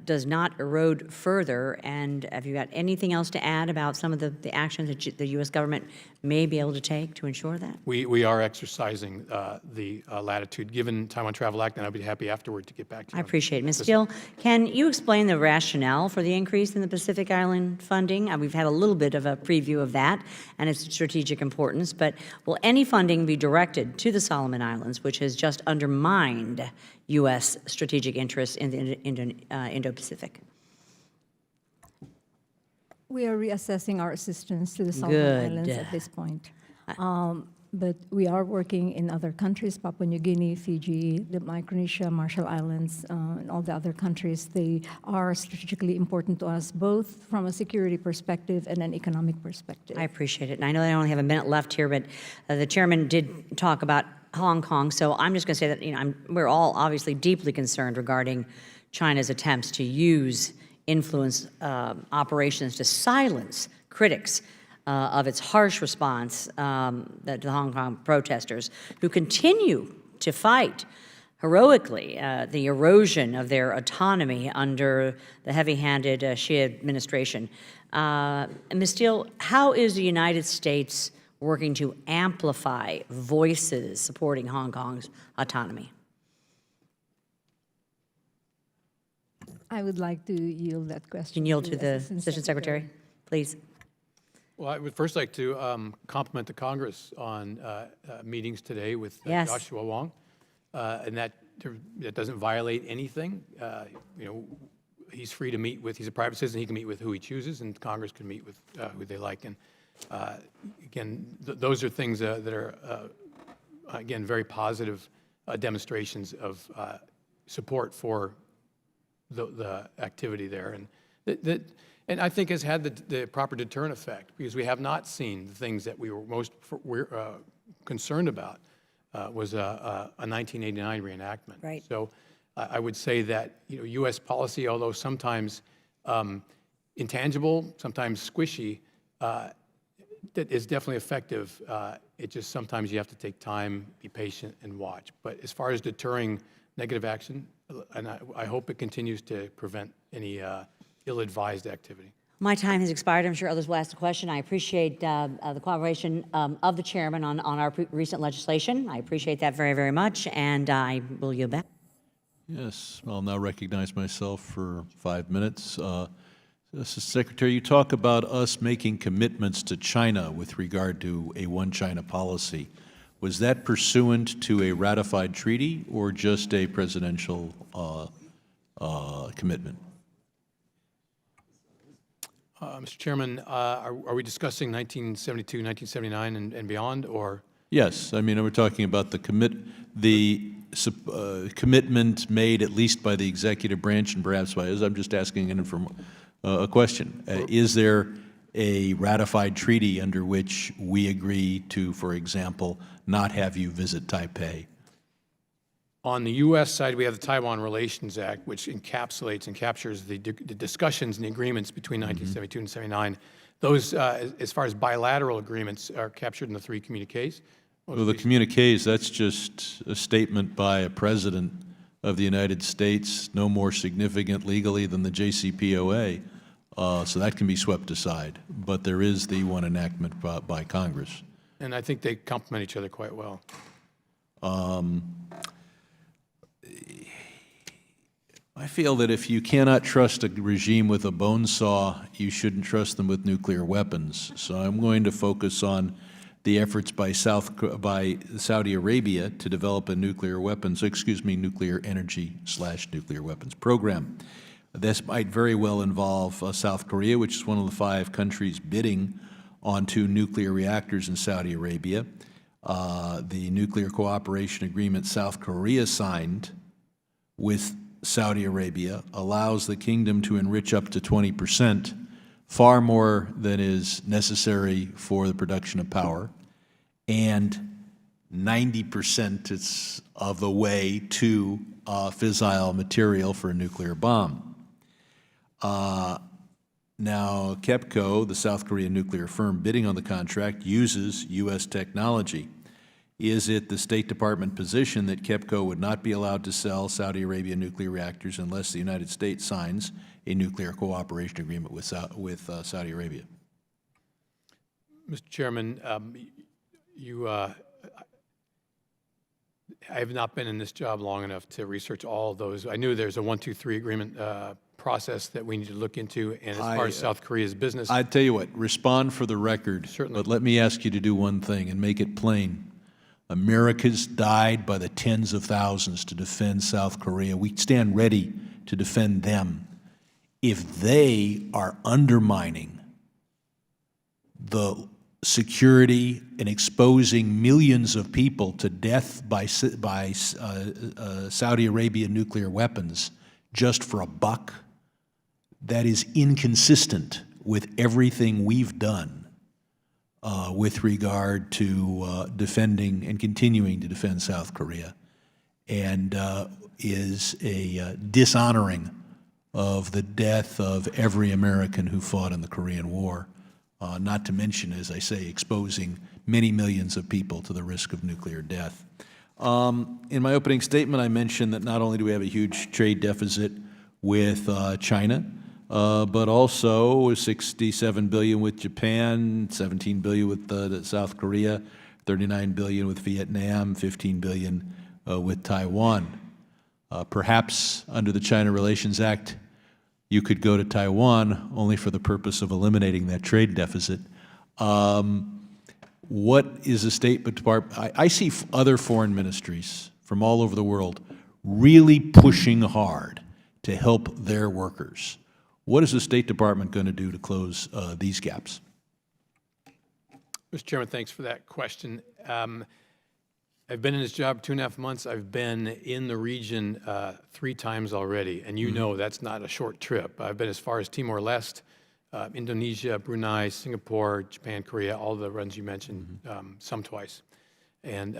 does not erode further. And have you got anything else to add about some of the actions that the U.S. government may be able to take to ensure that? We are exercising the latitude given Taiwan Travel Act, and I'll be happy afterward to get back to you. I appreciate it. Ms. Steele, can you explain the rationale for the increase in the Pacific Island funding? We've had a little bit of a preview of that and its strategic importance, but will any funding be directed to the Solomon Islands, which has just undermined U.S. strategic interests in the Indo-Pacific? We are reassessing our assistance to the Solomon Islands at this point. But we are working in other countries, Papua New Guinea, Fiji, the Micronesia, Marshall Islands, and all the other countries. They are strategically important to us, both from a security perspective and an economic perspective. I appreciate it. And I know I only have a minute left here, but the chairman did talk about Hong Kong, so I'm just going to say that we're all obviously deeply concerned regarding China's attempts to use influence operations to silence critics of its harsh response to the Hong Kong protesters, who continue to fight heroically the erosion of their autonomy under the heavy-handed Xi administration. Ms. Steele, how is the United States working to amplify voices supporting Hong Kong's autonomy? I would like to yield that question. Can you yield to the Assistant Secretary, please? Well, I would first like to compliment the Congress on meetings today with Joshua Wong, and that doesn't violate anything. He's free to meet with, he's a private citizen, he can meet with who he chooses, and Congress can meet with who they like. And again, those are things that are, again, very positive demonstrations of support for the activity there. And I think has had the proper deterrent effect, because we have not seen the things that we were most concerned about was a 1989 reenactment. Right. So I would say that U.S. policy, although sometimes intangible, sometimes squishy, that is definitely effective. It just sometimes you have to take time, be patient, and watch. But as far as deterring negative action, and I hope it continues to prevent any ill-advised activity. My time has expired. I'm sure others will ask the question. I appreciate the cooperation of the chairman on our recent legislation. I appreciate that very, very much, and I will yield back. Yes, I'll now recognize myself for 5 minutes. Mr. Secretary, you talk about us making commitments to China with regard to a one China policy. Was that pursuant to a ratified treaty or just a presidential commitment? Mr. Chairman, are we discussing 1972, 1979 and beyond, or? Yes, I mean, we're talking about the commitment made at least by the executive branch and perhaps by us. I'm just asking a question. Is there a ratified treaty under which we agree to, for example, not have you visit Taipei? On the U.S. side, we have the Taiwan Relations Act, which encapsulates and captures the discussions and the agreements between 1972 and 79. Those, as far as bilateral agreements, are captured in the 3 communiques. Well, the communiques, that's just a statement by a president of the United States, no more significant legally than the JCPOA. So that can be swept aside. But there is the one enactment by Congress. And I think they complement each other quite well. I feel that if you cannot trust a regime with a bone saw, you shouldn't trust them with nuclear weapons. So I'm going to focus on the efforts by Saudi Arabia to develop a nuclear energy/nuclear weapons program. This might very well involve South Korea, which is one of the 5 countries bidding on 2 nuclear reactors in Saudi Arabia. The nuclear cooperation agreement South Korea signed with Saudi Arabia allows the kingdom to enrich up to 20%, far more than is necessary for the production of power, and 90% of the way to fissile material for a nuclear bomb. Now, KEPCO, the South Korean nuclear firm bidding on the contract, uses U.S. technology. Is it the State Department position that KEPCO would not be allowed to sell Saudi Arabia nuclear reactors unless the United States signs a nuclear cooperation agreement with Saudi Arabia? Mr. Chairman, I have not been in this job long enough to research all of those. I knew there's a 1, 2, 3 agreement process that we need to look into, and as far as South Korea's business. I tell you what, respond for the record. Certainly. But let me ask you to do one thing and make it plain. America's died by the tens of thousands to defend South Korea. We stand ready to defend them. If they are undermining the security and exposing millions of people to death by Saudi Arabia nuclear weapons just for a buck, that is inconsistent with everything we've done with regard to defending and continuing to defend South Korea, and is a dishonoring of the death of every American who fought in the Korean War, not to mention, as I say, exposing many millions of people to the risk of nuclear death. In my opening statement, I mentioned that not only do we have a huge trade deficit with China, but also $67 billion with Japan, $17 billion with South Korea, $39 billion with Vietnam, $15 billion with Taiwan. Perhaps under the China Relations Act, you could go to Taiwan only for the purpose of eliminating that trade deficit. What is the State Department? I see other foreign ministries from all over the world really pushing hard to help their workers. What is the State Department going to do to close these gaps? Mr. Chairman, thanks for that question. I've been in this job 2.5 months. I've been in the region 3 times already, and you know that's not a short trip. I've been as far as Timor-Leste, Indonesia, Brunei, Singapore, Japan, Korea, all the runs you mentioned, some twice. And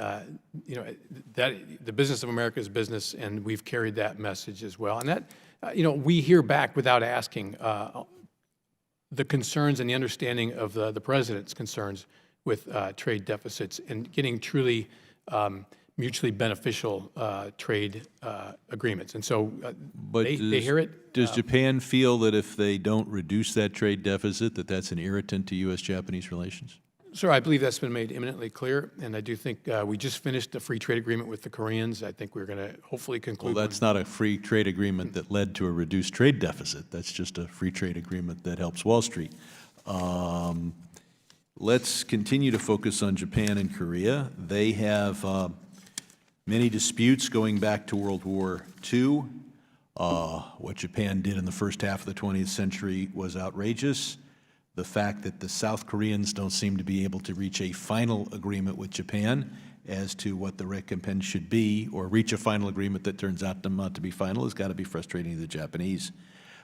you know, the business of America is business, and we've carried that message as well. And that, you know, we hear back without asking the concerns and the understanding of the President's concerns with trade deficits and getting truly mutually beneficial trade agreements. And so But they hear it. Does Japan feel that if they don't reduce that trade deficit, that that's an irritant to U.S.-Japanese relations? Sir, I believe that's been made eminently clear, and I do think we just finished a free trade agreement with the Koreans. I think we're going to hopefully Well, conclude. that's not a free trade agreement that led to a reduced trade deficit. That's just a free trade agreement that helps Wall Street. Let's continue to focus on Japan and Korea. They have many disputes going back to World War II. What Japan did in the first half of the 20th century was outrageous. The fact that the South Koreans don't seem to be able to reach a final agreement with Japan as to what the recompense should be, or reach a final agreement that turns out not to be final, has got to be frustrating to the Japanese.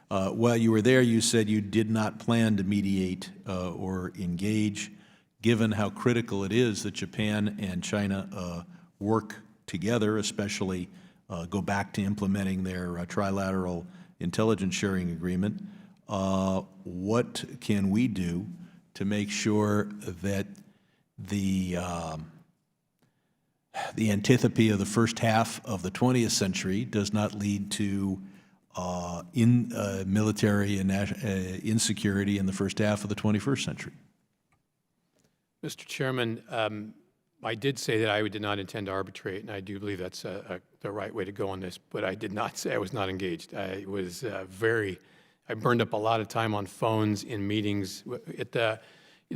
While you were there, you said you did not plan to mediate or engage, given how critical it is that Japan and China work together, especially go back to implementing their trilateral intelligence sharing agreement. What can we do to make sure that the antipathy of the first half of the 20th century does not lead to military and insecurity in the first half of the 21st century? Mr. Chairman, I did say that I did not intend to arbitrate, and I do believe that's the right way to go on this, but I did not say I was not engaged. I was I burned up a lot of time on phones in meetings. The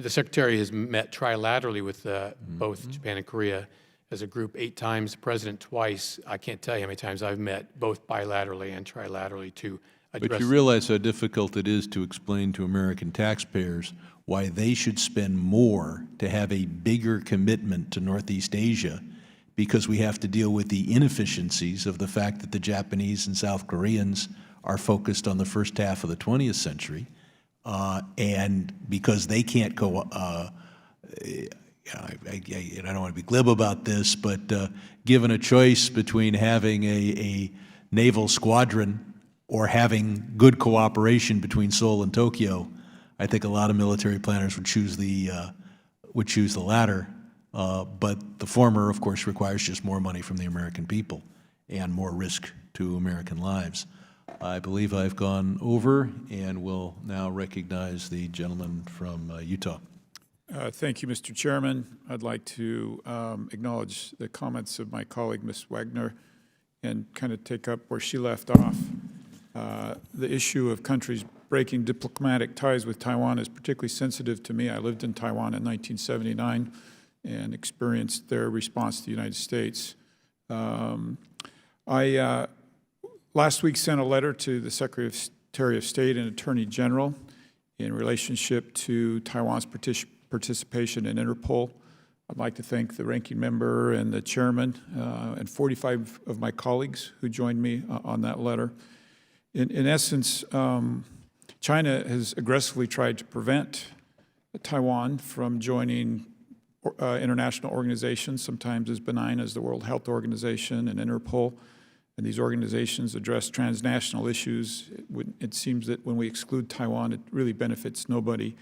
Secretary has met trilaterally with both Japan and Korea as a group 8 times, the President twice. I can't tell you how many times I've met both bilaterally and trilaterally to address. But you realize how difficult it is to explain to American taxpayers why they should spend more to have a bigger commitment to Northeast Asia, because we have to deal with the inefficiencies of the fact that the Japanese and South Koreans are focused on the first half of the 20th century, and because they can't go, I don't want to be glib about this, but given a choice between having a naval squadron or having good cooperation between Seoul and Tokyo, I think a lot of military planners would choose the latter. But the former, of course, requires just more money from the American people and more risk to American lives. I believe I've gone over, and will now recognize the gentleman from Utah. Thank you, Mr. Chairman. I'd like to acknowledge the comments of my colleague, Ms. Wagner, and kind of take up where she left off. The issue of countries breaking diplomatic ties with Taiwan is particularly sensitive to me. I lived in Taiwan in 1979 and experienced their response to the United States. I last week sent a letter to the Secretary of State and Attorney General in relationship to Taiwan's participation in Interpol. I'd like to thank the ranking member and the chairman and 45 of my colleagues who joined me on that letter. In essence, China has aggressively tried to prevent Taiwan from joining international organizations, sometimes as benign as the World Health Organization and Interpol. And these organizations address transnational issues. It seems that when we exclude Taiwan, it really benefits nobody.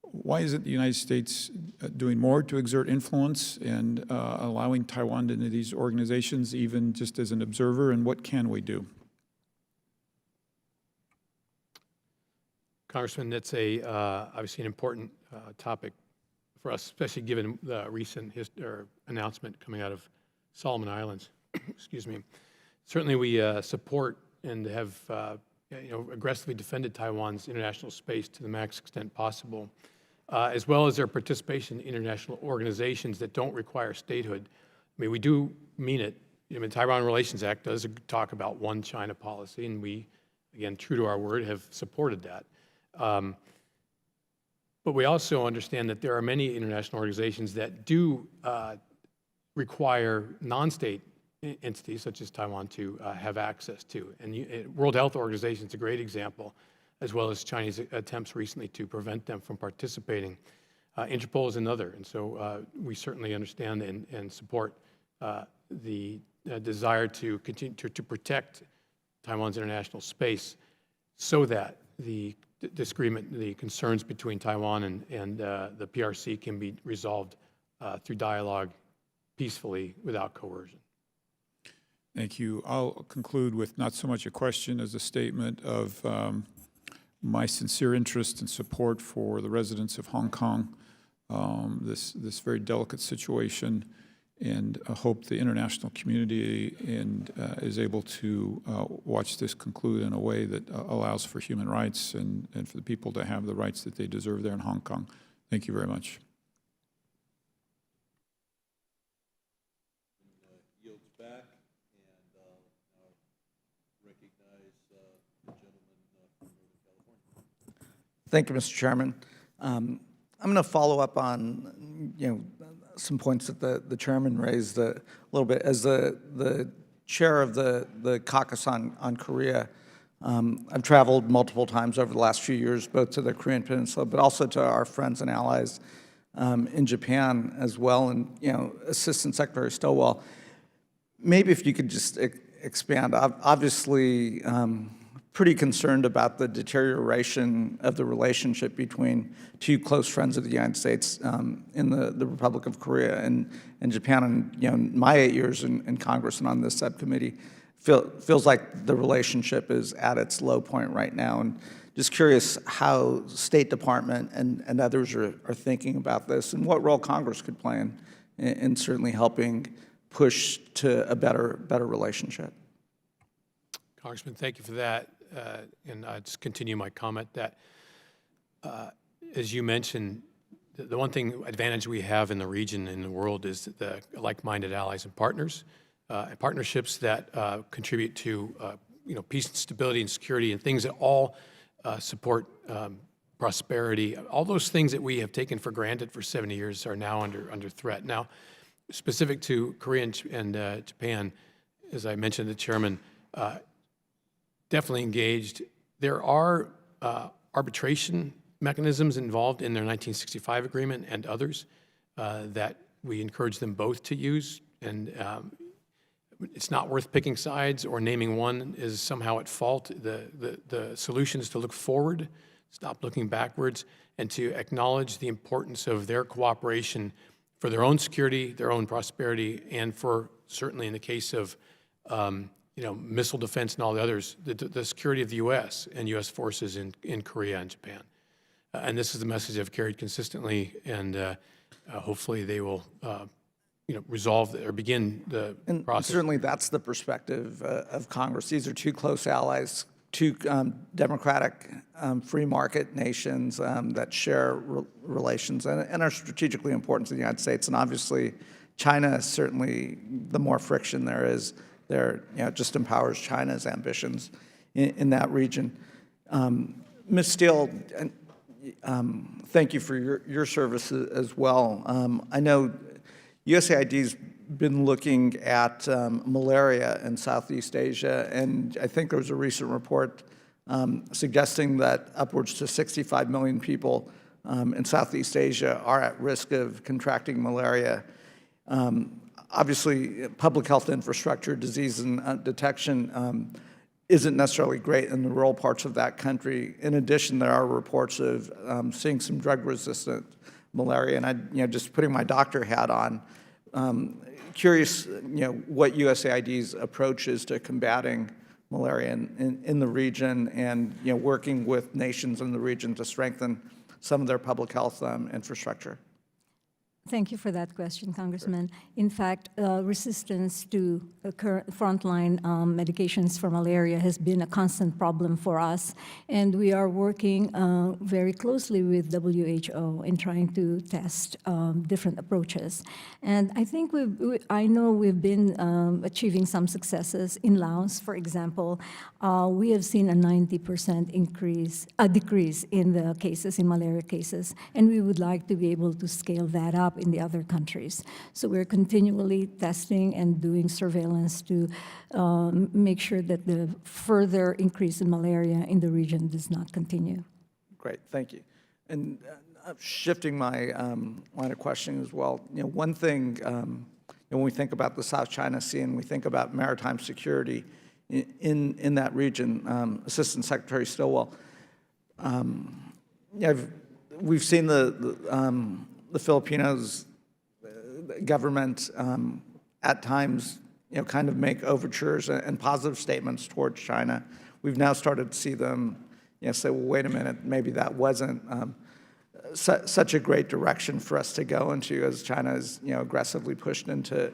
Why isn't the United States doing more to exert influence and allowing Taiwan into these organizations, even just as an observer, and what can we do? Congressman, that's obviously an important topic for us, especially given the recent announcement coming out of Solomon Islands. Excuse me. Certainly, we support and have aggressively defended Taiwan's international space to the max extent possible, as well as their participation in international organizations that don't require statehood. I mean, we do mean it. The Taiwan Relations Act does talk about one China policy, and we, again, true to our word, have supported that. But we also understand that there are many international organizations that do require non-state entities, such as Taiwan, to have access to. And World Health Organization is a great example, as well as Chinese attempts recently to prevent them from participating. Interpol is another. And so we certainly understand and support the desire to continue to protect Taiwan's international space so that the disagreement, the concerns between Taiwan and the PRC can be resolved through dialogue peacefully without coercion. Thank you. I'll conclude with not so much a question as a statement of my sincere interest and support for the residents of Hong Kong, this very delicate situation, and I hope the international community is able to watch this conclude in a way that allows for human rights and for the people to have the rights that they deserve there in Hong Kong. Thank you very much. Yields back, and now recognize the gentleman from Northern California. Thank you, Mr. Chairman. I'm going to follow up on, some points that the chairman raised a little bit. As the chair of the caucus on Korea, I've traveled multiple times over the last few years, both to the Korean Peninsula, but also to our friends and allies in Japan as well. And, Assistant Secretary Stilwell, maybe if you could just expand. Obviously, pretty concerned about the deterioration of the relationship between two close friends of the United States in the Republic of Korea and Japan. And my 8 years in Congress and on this subcommittee, feels like the relationship is at its low point right now. And just curious how State Department and others are thinking about this, and what role Congress could play in certainly helping push to a better relationship. Congressman, thank you for that. And I'll just continue my comment that, as you mentioned, the one thing advantage we have in the region and the world is the like-minded allies and partners, and partnerships that contribute to peace and stability and security, and things that all support prosperity. All those things that we have taken for granted for 70 years are now under threat. Now, specific to Korea and Japan, as I mentioned to the chairman, definitely engaged. There are arbitration mechanisms involved in their 1965 agreement and others that we encourage them both to use. And it's not worth picking sides or naming one is somehow at fault. The solution is to look forward, stop looking backwards, and to acknowledge the importance of their cooperation for their own security, their own prosperity, and for, certainly in the case of missile defense and all the others, the security of the U.S. and U.S. forces in Korea and Japan. And this is the message I've carried consistently, and hopefully they will resolve or begin the process. Certainly that's the perspective of Congress. These are two close allies, two democratic free market nations that share relations and are strategically important to the United States. And obviously China, certainly the more friction there is, it just empowers China's ambitions in that region. Ms. Steele, thank you for your service as well. I know USAID's been looking at malaria in Southeast Asia, and I think there was a recent report suggesting that upwards to 65 million people in Southeast Asia are at risk of contracting malaria. Obviously, public health infrastructure, disease and detection isn't necessarily great in the rural parts of that country. In addition, there are reports of seeing some drug-resistant malaria, and just putting my doctor hat on, curious, what USAID's approach is to combating malaria in the region, and working with nations in the region to strengthen some of their public health infrastructure. Thank you for that question, Congressman. In fact, resistance to current frontline medications for malaria has been a constant problem for us, and we are working very closely with WHO in trying to test different approaches. And I think I know we've been achieving some successes in Laos, for example. We have seen a 90% decrease in the cases, in malaria cases, and we would like to be able to scale that up in the other countries. So we're continually testing and doing surveillance to make sure that the further increase in malaria in the region does not continue. Great, thank you. And shifting my line of questioning as well, one thing, when we think about the South China Sea and we think about maritime security in that region, Assistant Secretary Stilwell, we've seen the Filipinos the government at times, kind of make overtures and positive statements towards China. We've now started to see them, say, well, wait a minute, maybe that wasn't such a great direction for us to go into, as China is, aggressively pushed into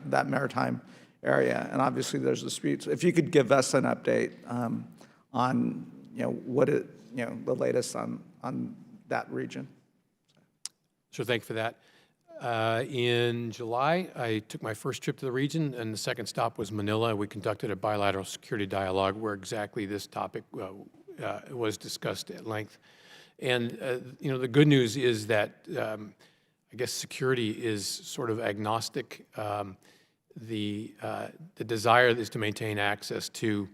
that maritime area. And obviously, there's disputes. If you could give us an update on, the latest on that region. So thank you for that. In July, I took my first trip to the region, and the second stop was Manila. We conducted a bilateral security dialogue where exactly this topic was discussed at length. And, the good news is that, I guess security is sort of agnostic. The desire is to maintain access to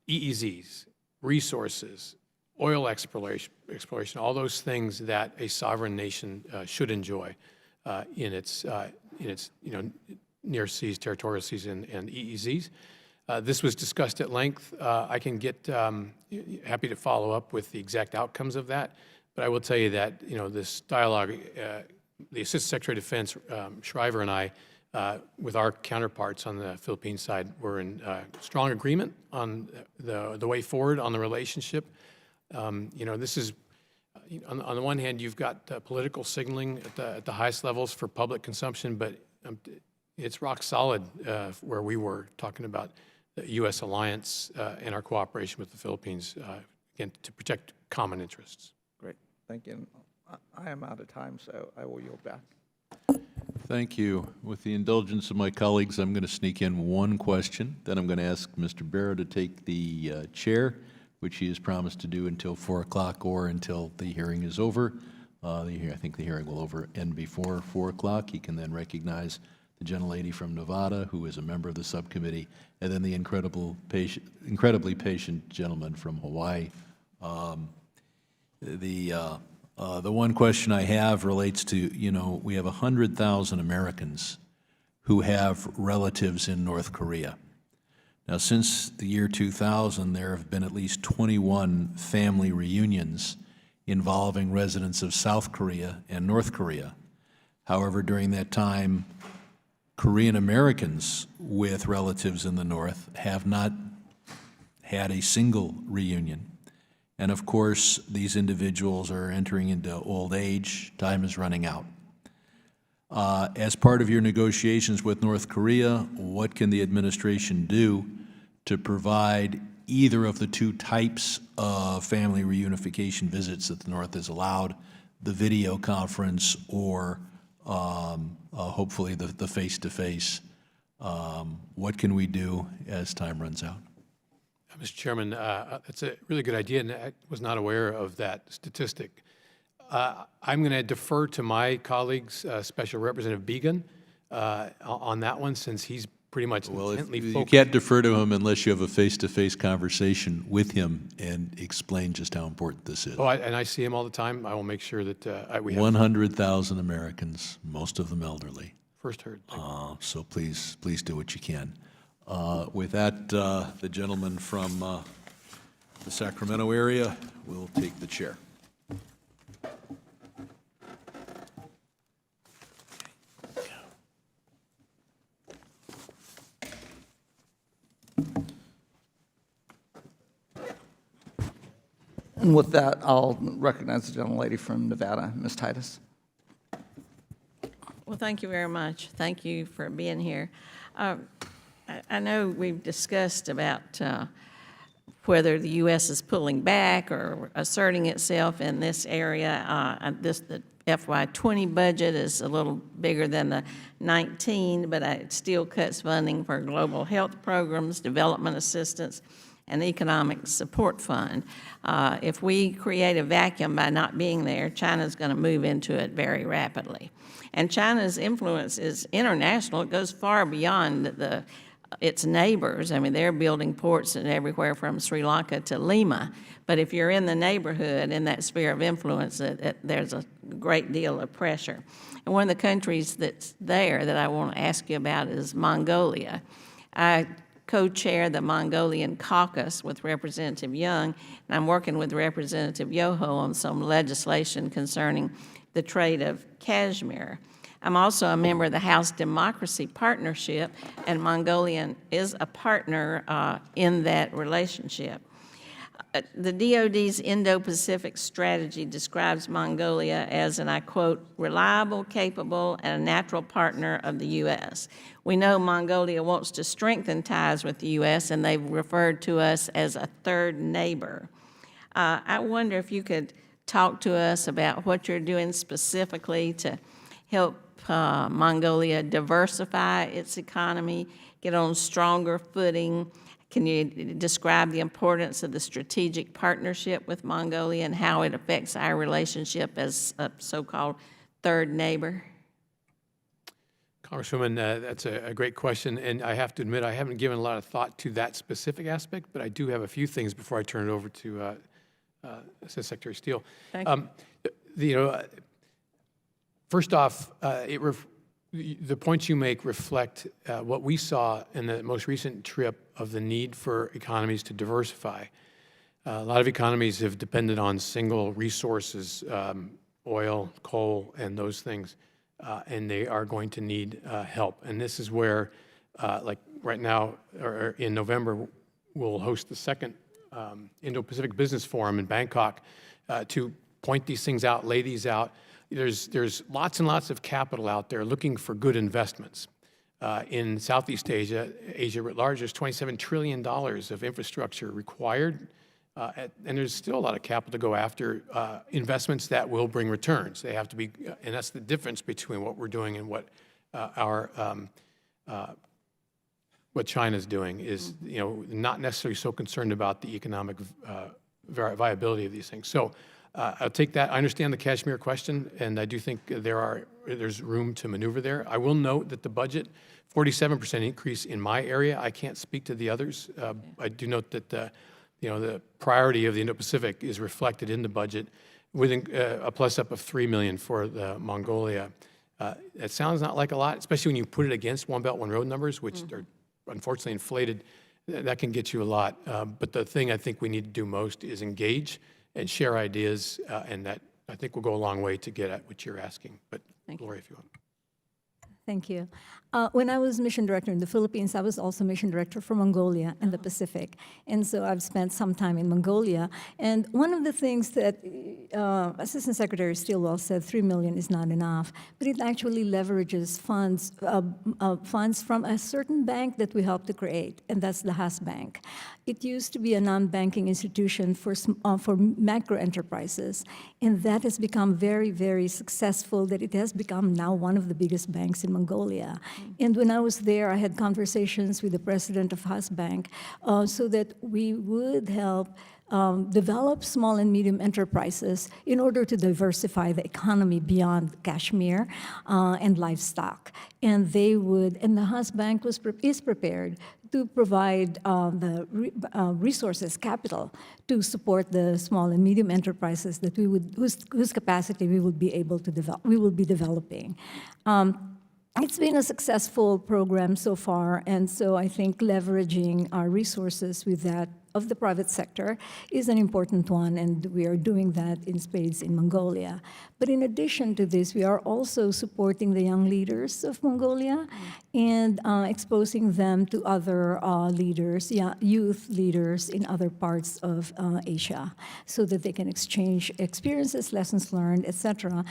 EEZs, resources, oil exploration, all those things that a sovereign nation should enjoy in its near seas, territorial seas, and EEZs. This was discussed at length. I can get happy to follow up with the exact outcomes of that, but I will tell you that this dialogue, the Assistant Secretary of Defense Shriver and I, with our counterparts on the Philippine side, were in strong agreement on the way forward on the relationship. This is, on the one hand, you've got political signaling at the highest levels for public consumption, but it's rock solid where we were talking about the U.S. alliance and our cooperation with the Philippines, again, to protect common interests. Great, thank you. I am out of time, so I will yield back. Thank you. With the indulgence of my colleagues, I'm going to sneak in one question. Then I'm going to ask Mr. Barrow to take the chair, which he has promised to do until 4 o'clock or until the hearing is over. I think the hearing will end before 4 o'clock. He can then recognize the gentlelady from Nevada, who is a member of the subcommittee, and then the incredibly patient gentleman from Hawaii. The one question I have relates to, we have 100,000 Americans who have relatives in North Korea. Now, since the year 2000, there have been at least 21 family reunions involving residents of South Korea and North Korea. However, during that time, Korean Americans with relatives in the North have not had a single reunion. And of course, these individuals are entering into old age. Time is running out. As part of your negotiations with North Korea, what can the administration do to provide either of the two types of family reunification visits that the North has allowed, the video conference or hopefully the face-to-face? What can we do as time runs out? Mr. Chairman, that's a really good idea, and I was not aware of that statistic. I'm going to defer to my colleagues, Special Representative Began, on that one, since he's pretty much intently focused. You can't defer to him unless you have a face-to-face conversation with him and explain just how important this is. Oh, and I see him all the time. I will make sure that we have 100,000 Americans, most of them elderly. first heard. So please do what you can. With that, the gentleman from the Sacramento area will take the chair. And with that, I'll recognize the gentlelady from Nevada, Ms. Titus. Well, thank you very much. Thank you for being here. I know we've discussed about whether the U.S. is pulling back or asserting itself in this area. The FY20 budget is a little bigger than the 19, but it still cuts funding for global health programs, development assistance, and economic support fund. If we create a vacuum by not being there, China's going to move into it very rapidly. And China's influence is international. It goes far beyond its neighbors. I mean, they're building ports everywhere from Sri Lanka to Lima. But if you're in the neighborhood, in that sphere of influence, there's a great deal of pressure. And one of the countries that's there that I want to ask you about is Mongolia. I co-chair the Mongolian caucus with Representative Young, and I'm working with Representative Yoho on some legislation concerning the trade of cashmere. I'm also a member of the House Democracy Partnership, and Mongolia is a partner in that relationship. The DoD's Indo-Pacific strategy describes Mongolia as, and I quote, reliable, capable, and a natural partner of the U.S. We know Mongolia wants to strengthen ties with the U.S., and they've referred to us as a third neighbor. I wonder if you could talk to us about what you're doing specifically to help Mongolia diversify its economy, get on stronger footing. Can you describe the importance of the strategic partnership with Mongolia and how it affects our relationship as a so-called third neighbor? Congresswoman, that's a great question, and I have to admit I haven't given a lot of thought to that specific aspect, but I do have a few things before I turn it over to Assistant Secretary Steele. Thank you. First off, the points you make reflect what we saw in the most recent trip of the need for economies to diversify. A lot of economies have depended on single resources, oil, coal, and those things, and they are going to need help. And this is where, like right now, or in November, we'll host the second Indo-Pacific Business Forum in Bangkok to point these things out, lay these out. There's lots and lots of capital out there looking for good investments. In Southeast Asia, Asia writ large, there's $27 trillion of infrastructure required, and there's still a lot of capital to go after investments that will bring returns. They have to be, and that's the difference between what we're doing and what what China's doing is, not necessarily so concerned about the economic viability of these things. So. I'll take that. I understand the Kashmir question, and I do think there's room to maneuver there. I will note that the budget, 47% increase in my area. I can't speak to the others. I do note that the priority of the Indo-Pacific is reflected in the budget, with a plus up of $3 million for the Mongolia. It sounds not like a lot, especially when you put it against One Belt One Road numbers, which are unfortunately inflated. That can get you a lot. But the thing I think we need to do most is engage and share ideas, and that, I think, will go a long way to get at what you're asking. But, Gloria, if you want. Thank you. When I was mission director in the Philippines, I was also mission director for Mongolia and the Pacific. And so I've spent some time in Mongolia. And one of the things that Assistant Secretary Stilwell said, $3 million is not enough, but it actually leverages funds from a certain bank that we helped to create, and that's the Haas Bank. It used to be a non-banking institution for macro enterprises, and that has become very, very successful, that it has become now one of the biggest banks in Mongolia. And when I was there, I had conversations with the president of Haas Bank so that we would help develop small and medium enterprises in order to diversify the economy beyond Kashmir and livestock. And the Haas Bank is prepared to provide the resources, capital, to support the small and medium enterprises that whose capacity we will be able to develop. We will be developing. It's been a successful program so far, and so I think leveraging our resources with that of the private sector is an important one, and we are doing that in spades in Mongolia. But in addition to this, we are also supporting the young leaders of Mongolia and exposing them to other leaders, youth leaders in other parts of Asia, so that they can exchange experiences, lessons learned, etc.,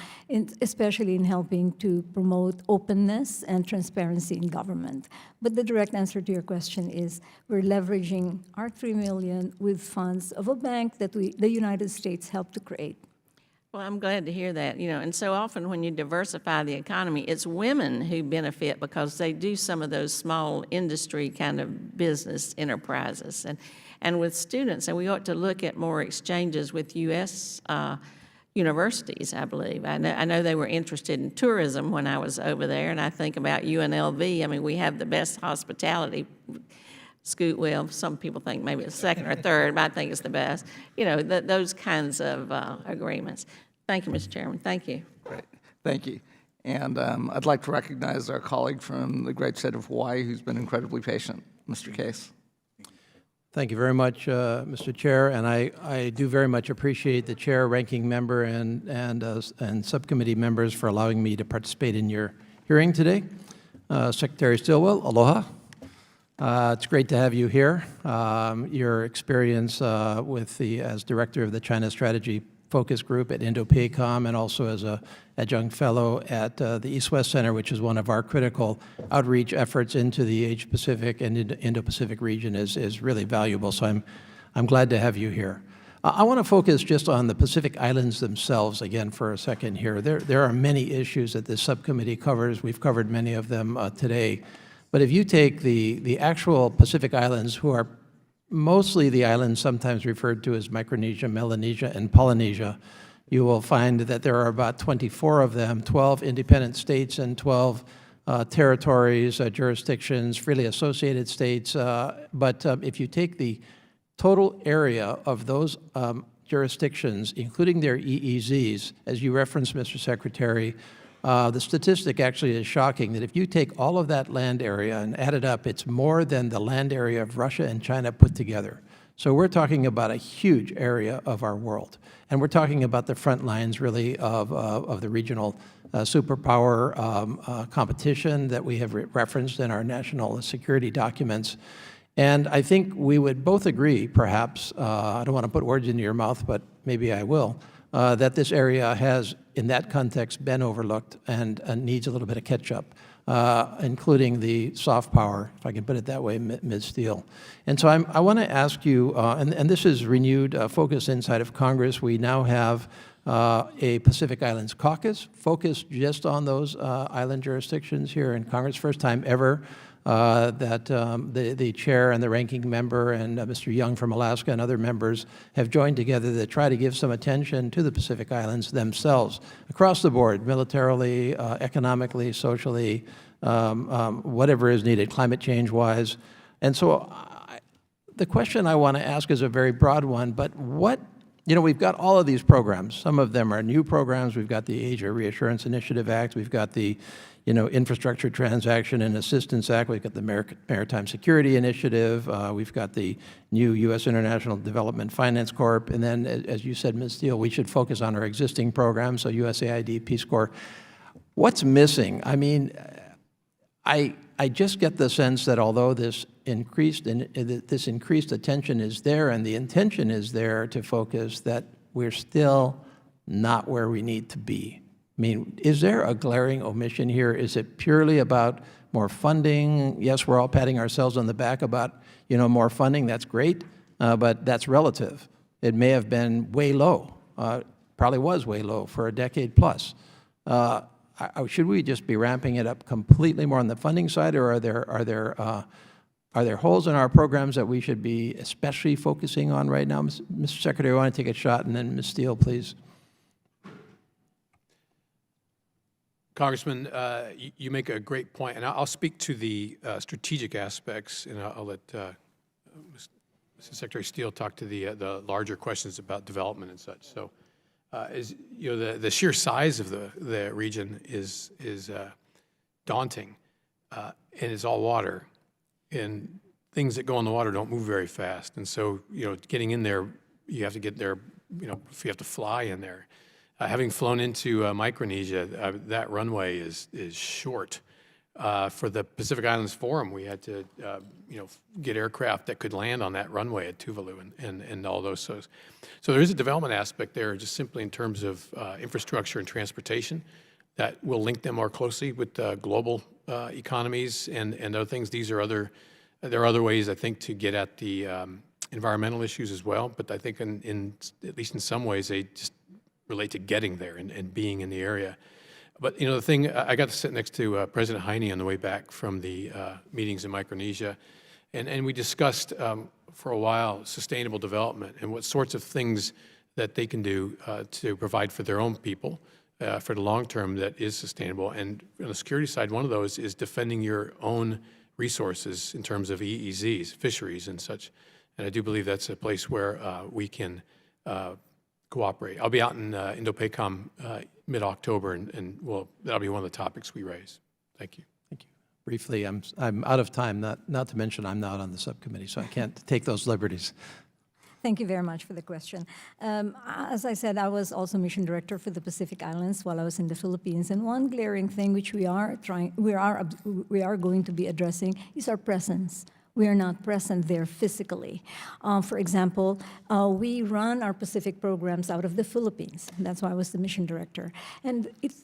especially in helping to promote openness and transparency in government. But the direct answer to your question is we're leveraging our $3 million with funds of a bank that the United States helped to create. Well, I'm glad to hear that. And so often when you diversify the economy, it's women who benefit because they do some of those small industry kind of business enterprises. And with students, and we ought to look at more exchanges with U.S. Universities, I believe. I know they were interested in tourism when I was over there, and I think about UNLV. I mean, we have the best hospitality school. Well, some people think maybe it's second or third, but I think it's the best. Those kinds of agreements. Thank you, Mr. Chairman. Thank you. Great. Thank you. And I'd like to recognize our colleague from the great state of Hawaii who's been incredibly patient. Mr. Case. Thank you very much, Mr. Chair, and I do very much appreciate the Chair, Ranking Member, and Subcommittee members for allowing me to participate in your hearing today. Secretary Stilwell, aloha. It's great to have you here. Your experience as Director of the China Strategy Focus Group at Indo-PACOM and also as a adjunct fellow at the East-West Center, which is one of our critical outreach efforts into the Asia-Pacific and Indo-Pacific region, is really valuable. So I'm glad to have you here. I want to focus just on the Pacific Islands themselves again for a second here. There are many issues that this subcommittee covers. We've covered many of them today. But if you take the actual Pacific Islands, who are mostly the islands sometimes referred to as Micronesia, Melanesia, and Polynesia, you will find that there are about 24 of them, 12 independent states and 12 territories, jurisdictions, freely associated states. But if you take the total area of those jurisdictions, including their EEZs, as you referenced, Mr. Secretary, the statistic actually is shocking that if you take all of that land area and add it up, it's more than the land area of Russia and China put together. So we're talking about a huge area of our world. And we're talking about the front lines, really, of the regional superpower competition that we have referenced in our national security documents. And I think we would both agree, perhaps, I don't want to put words into your mouth, but maybe I will, that this area has, in that context, been overlooked and needs a little bit of catch-up, including the soft power, if I can put it that way, Ms. Steele. And so I want to ask you, and this is renewed focus inside of Congress. We now have a Pacific Islands caucus focused just on those island jurisdictions here in Congress. First time ever that the chair and the ranking member and Mr. Young from Alaska and other members have joined together to try to give some attention to the Pacific Islands themselves, across the board, militarily, economically, socially, whatever is needed, climate change-wise. And so the question I want to ask is a very broad one, but we've got all of these programs. Some of them are new programs. We've got the Asia Reassurance Initiative Act. We've got the Infrastructure Transaction and Assistance Act. We've got the Maritime Security Initiative. We've got the new U.S. International Development Finance Corp. And then, as you said, Ms. Steele, we should focus on our existing programs, so USAID, Peace Corps. What's missing? I mean, I just get the sense that although this increased attention is there and the intention is there to focus, that we're still not where we need to be. I mean, is there a glaring omission here? Is it purely about more funding? Yes, we're all patting ourselves on the back about, more funding. That's great, but that's relative. It may have been way low, probably was way low for a decade plus. Should we just be ramping it up completely more on the funding side, or are there holes in our programs that we should be especially focusing on right now? Mr. Secretary, I want to take a shot, and then Ms. Steele, please. Congressman, you make a great point, and I'll speak to the strategic aspects, and I'll let Mr. Secretary Steele talk to the larger questions about development and such. So, the sheer size of the region is daunting, and it's all water, and things that go in the water don't move very fast, and so getting in there, you have to get there. If you have to fly in there. Having flown into Micronesia, that runway is short. For the Pacific Islands Forum, we had to, get aircraft that could land on that runway at Tuvalu and all those. So there is a development aspect there, just simply in terms of infrastructure and transportation that will link them more closely with global economies and other things. There are other ways, I think, to get at the environmental issues as well. But I think at least in some ways, they just relate to getting there and being in the area. But, the thing, I got to sit next to President Heine on the way back from the meetings in Micronesia, and we discussed for a while sustainable development and what sorts of things that they can do to provide for their own people for the long term that is sustainable. And on the security side, one of those is defending your own resources in terms of EEZs, fisheries and such. And I do believe that's a place where we can cooperate. I'll be out in Indo-PACOM mid-October, and that'll be one of the topics we raise. Thank you. Thank you. briefly. I'm out of time, not to mention I'm not on the subcommittee, so I can't take those liberties. Thank you very much for the question. As I said, I was also mission director for the Pacific Islands while I was in the Philippines. And one glaring thing which we are going to be addressing is our presence. We are not present there physically. For example, we run our Pacific programs out of the Philippines. That's why I was the mission director. And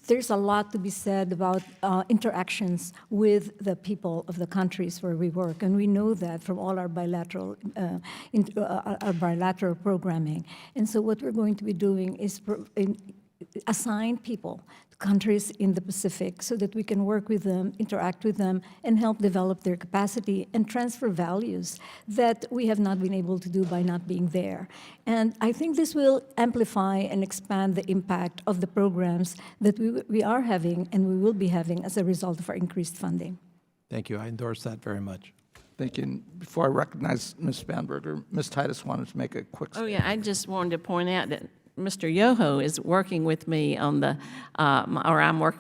there's a lot to be said about interactions with the people of the countries where we work. And we know that from all our bilateral programming. And so what we're going to be doing is assign people to countries in the Pacific so that we can work with them, interact with them, and help develop their capacity and transfer values that we have not been able to do by not being there. And I think this will amplify and expand the impact of the programs that we are having and we will be having as a result of our increased funding. Thank you. I endorse that very much. Thank you. And before I recognize Ms. Spanberger, Ms. Titus wanted to make a quick Oh, yeah, I just wanted to point out that Mr. Yoho is working with me on the,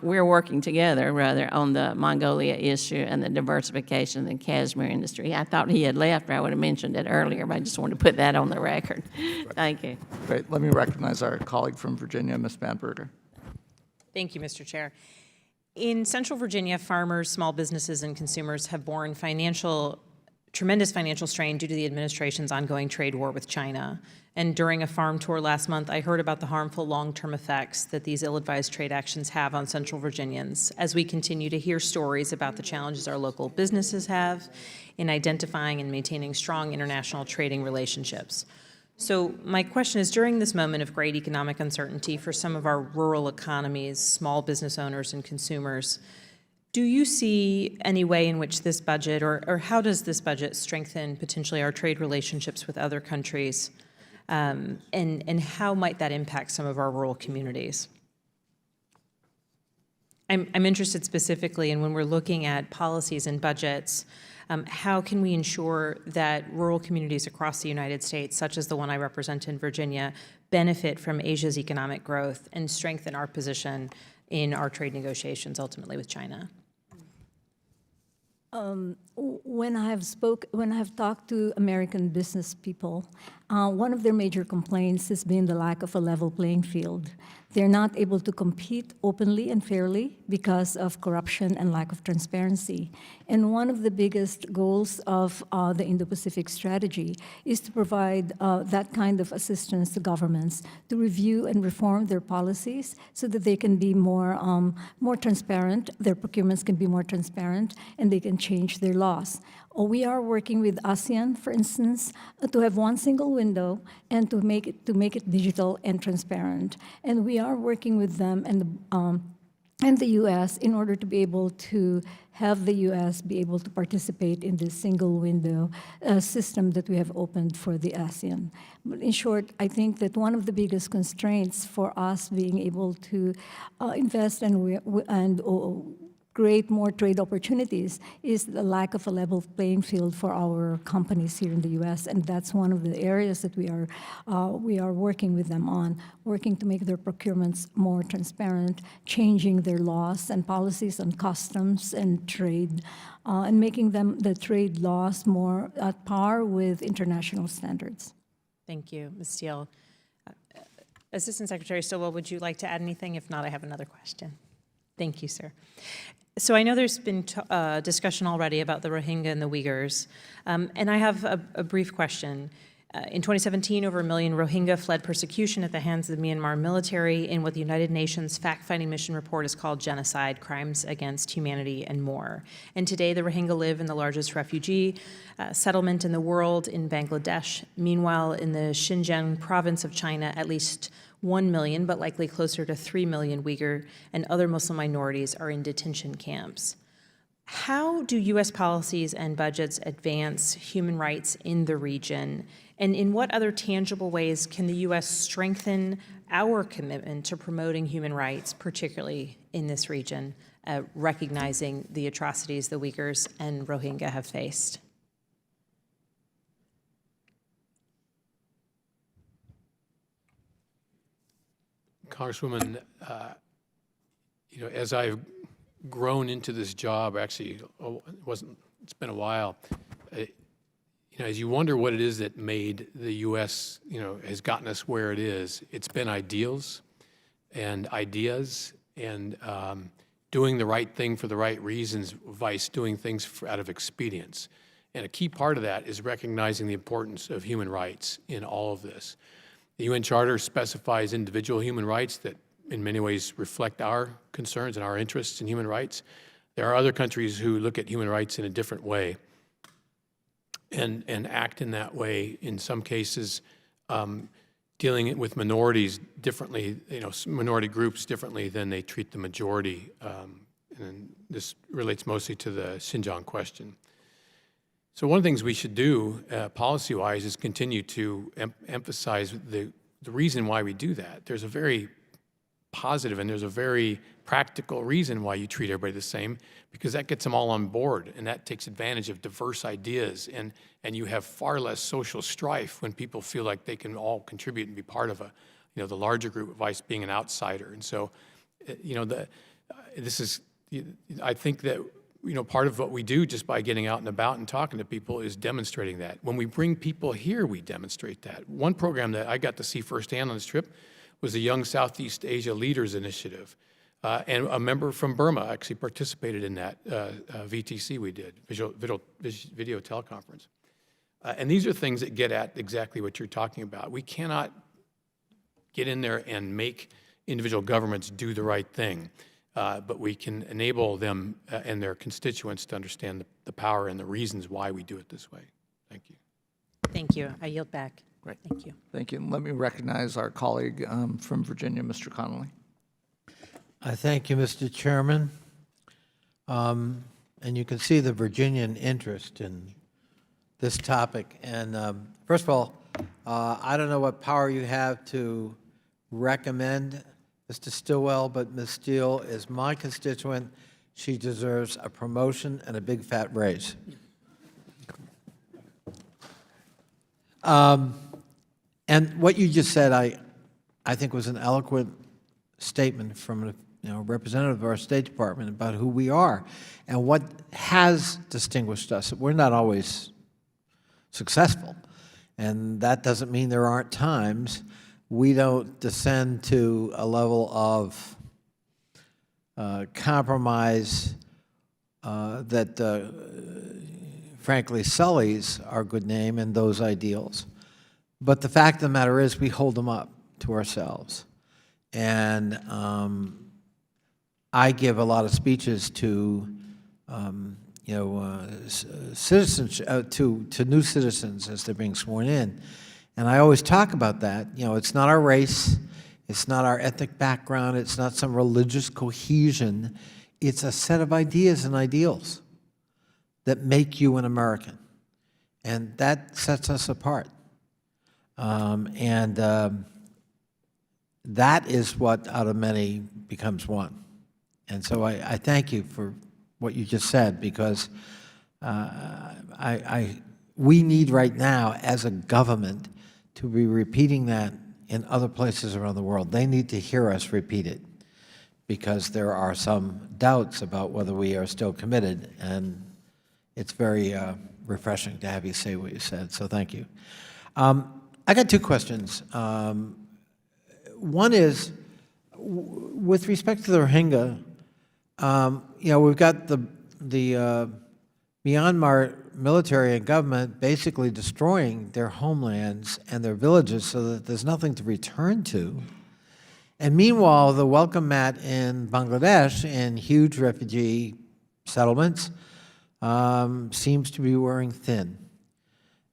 we're working together, rather, on the Mongolia issue and the diversification of the cashmere industry. I thought he had left, or I would have mentioned it earlier, but I just wanted to put that on the record. Thank you. Great. Let me recognize our colleague from Virginia, Ms. Spanberger. Thank you, Mr. Chair. In Central Virginia, farmers, small businesses, and consumers have borne tremendous financial strain due to the administration's ongoing trade war with China. And during a farm tour last month, I heard about the harmful long-term effects that these ill-advised trade actions have on Central Virginians, as we continue to hear stories about the challenges our local businesses have in identifying and maintaining strong international trading relationships. So my question is, during this moment of great economic uncertainty for some of our rural economies, small business owners and consumers, do you see any way in which this budget, or how does this budget strengthen potentially our trade relationships with other countries, and how might that impact some of our rural communities? I'm interested specifically in when we're looking at policies and budgets, how can we ensure that rural communities across the United States, such as the one I represent in Virginia, benefit from Asia's economic growth and strengthen our position in our trade negotiations ultimately with China? When I have talked to American business people, one of their major complaints has been the lack of a level playing field. They're not able to compete openly and fairly because of corruption and lack of transparency. And one of the biggest goals of the Indo-Pacific strategy is to provide that kind of assistance to governments to review and reform their policies so that they can be more transparent, their procurements can be more transparent, and they can change their laws. We are working with ASEAN, for instance, to have one single window and to make it digital and transparent. And we are working with them and the U.S. in order to be able to have the U.S. be able to participate in this single window system that we have opened for the ASEAN. But in short, I think that one of the biggest constraints for us being able to invest and create more trade opportunities is the lack of a level playing field for our companies here in the U.S., and that's one of the areas that we are working with them on, working to make their procurements more transparent, changing their laws and policies on customs and trade, and making the trade laws more at par with international standards. Thank you, Ms. Steele. Assistant Secretary Stilwell, would you like to add anything? If not, I have another question. Thank you, sir. So I know there's been discussion already about the Rohingya and the Uyghurs, and I have a brief question. In 2017, over 1 million Rohingya fled persecution at the hands of the Myanmar military in what the United Nations fact-finding mission report is called genocide, crimes against humanity, and more. And today, the Rohingya live in the largest refugee settlement in the world in Bangladesh. Meanwhile, in the Xinjiang province of China, at least 1 million, but likely closer to 3 million Uyghur and other Muslim minorities are in detention camps. How do U.S. policies and budgets advance human rights in the region? And in what other tangible ways can the U.S. strengthen our commitment to promoting human rights, particularly in this region, recognizing the atrocities the Uyghurs and Rohingya have faced? Congresswoman, as I've grown into this job, actually, it's been a while, as you wonder what it is that made the U.S., has gotten us where it is, it's been ideals and ideas and doing the right thing for the right reasons, vice doing things out of expedience. And a key part of that is recognizing the importance of human rights in all of this. The UN Charter specifies individual human rights that in many ways reflect our concerns and our interests in human rights. There are other countries who look at human rights in a different way and act in that way, in some cases dealing with minorities differently, minority groups differently than they treat the majority. And this relates mostly to the Xinjiang question. So one of the things we should do policy-wise is continue to emphasize the reason why we do that. There's a very positive and there's a very practical reason why you treat everybody the same, because that gets them all on board and that takes advantage of diverse ideas, and you have far less social strife when people feel like they can all contribute and be part of the larger group, vice being an outsider. And so, I think that part of what we do just by getting out and about and talking to people is demonstrating that. When we bring people here, we demonstrate that. One program that I got to see firsthand on this trip was the Young Southeast Asia Leaders Initiative. And a member from Burma actually participated in that VTC we did, video teleconference. And these are things that get at exactly what you're talking about. We cannot get in there and make individual governments do the right thing, but we can enable them and their constituents to understand the power and the reasons why we do it this way. Thank you. Thank you. I yield back. Great. Thank you. Thank you. And let me recognize our colleague from Virginia, Mr. Connolly. I thank you, Mr. Chairman. And you can see the Virginian interest in this topic. And first of all, I don't know what power you have to recommend Mr. Stilwell, but Ms. Steele is my constituent. She deserves a promotion and a big fat raise. And what you just said, I think was an eloquent statement from a representative of our State Department about who we are and what has distinguished us. We're not always successful, and that doesn't mean there aren't times we don't descend to a level of compromise that frankly sullies our good name and those ideals. But the fact of the matter is we hold them up to ourselves. And I give a lot of speeches to citizens, to new citizens as they're being sworn in. And I always talk about that. It's not our race, it's not our ethnic background, it's not some religious cohesion. It's a set of ideas and ideals that make you an American. And that sets us apart. That is what out of many becomes one. And so I thank you for what you just said, because we need right now as a government to be repeating that in other places around the world. They need to hear us repeat it, because there are some doubts about whether we are still committed, and it's very refreshing to have you say what you said, so thank you. I got two questions. One is, with respect to the Rohingya, we've got the Myanmar military and government basically destroying their homelands and their villages so that there's nothing to return to. And meanwhile, the welcome mat in Bangladesh in huge refugee settlements seems to be wearing thin.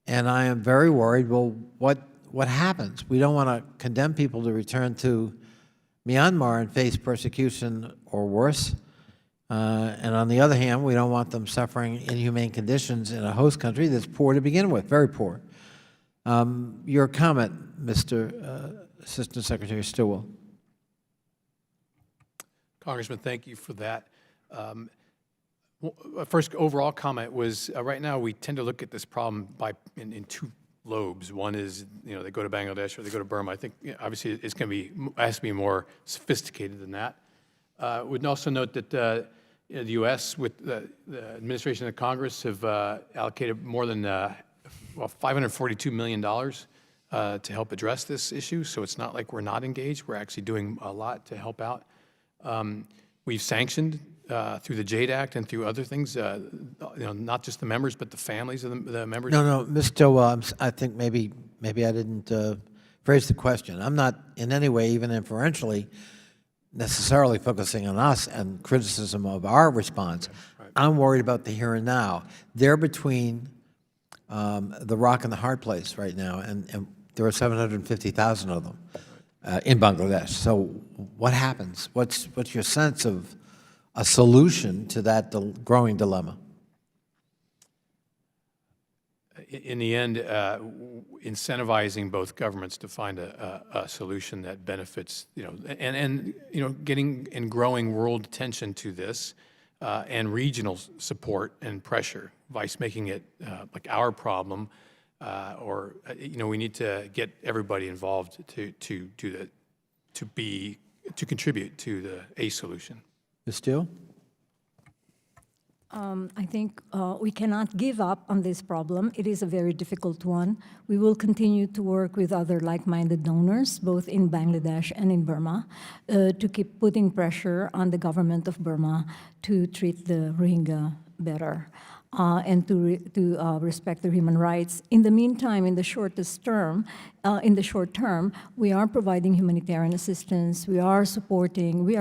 And I am very worried, well, what happens? We don't want to condemn people to return to Myanmar and face persecution or worse. And on the other hand, we don't want them suffering inhumane conditions in a host country that's poor to begin with, very poor. Your comment, Mr. Assistant Secretary Stilwell. Congressman, thank you for that. First overall comment was, right now we tend to look at this problem in two lobes. One is, they go to Bangladesh or they go to Burma. I think, obviously, it has to be more sophisticated than that. Would also note that the U.S. with the administration and the Congress have allocated more than $542 million to help address this issue. So it's not like we're not engaged. We're actually doing a lot to help out. We've sanctioned through the JADE Act and through other things, not just the members, but the families of the members. No, Ms. Stilwell, I think maybe I didn't phrase the question. I'm not in any way, even inferentially, necessarily focusing on us and criticism of our response. Right. I'm worried about the here and now. They're between the rock and the hard place right now, and there are 750,000 of them in Bangladesh. So what happens? What's your sense of a solution to that growing dilemma? In the end, incentivizing both governments to find a solution that benefits, and getting and growing world attention to this, and regional support and pressure, vice making it like our problem, or we need to get everybody involved to contribute to a solution. Ms. Steele? I think we cannot give up on this problem. It is a very difficult one. We will continue to work with other like-minded donors, both in Bangladesh and in Burma, to keep putting pressure on the government of Burma to treat the Rohingya better. And to respect their human rights. In the meantime, in the short term, we are providing humanitarian assistance. We are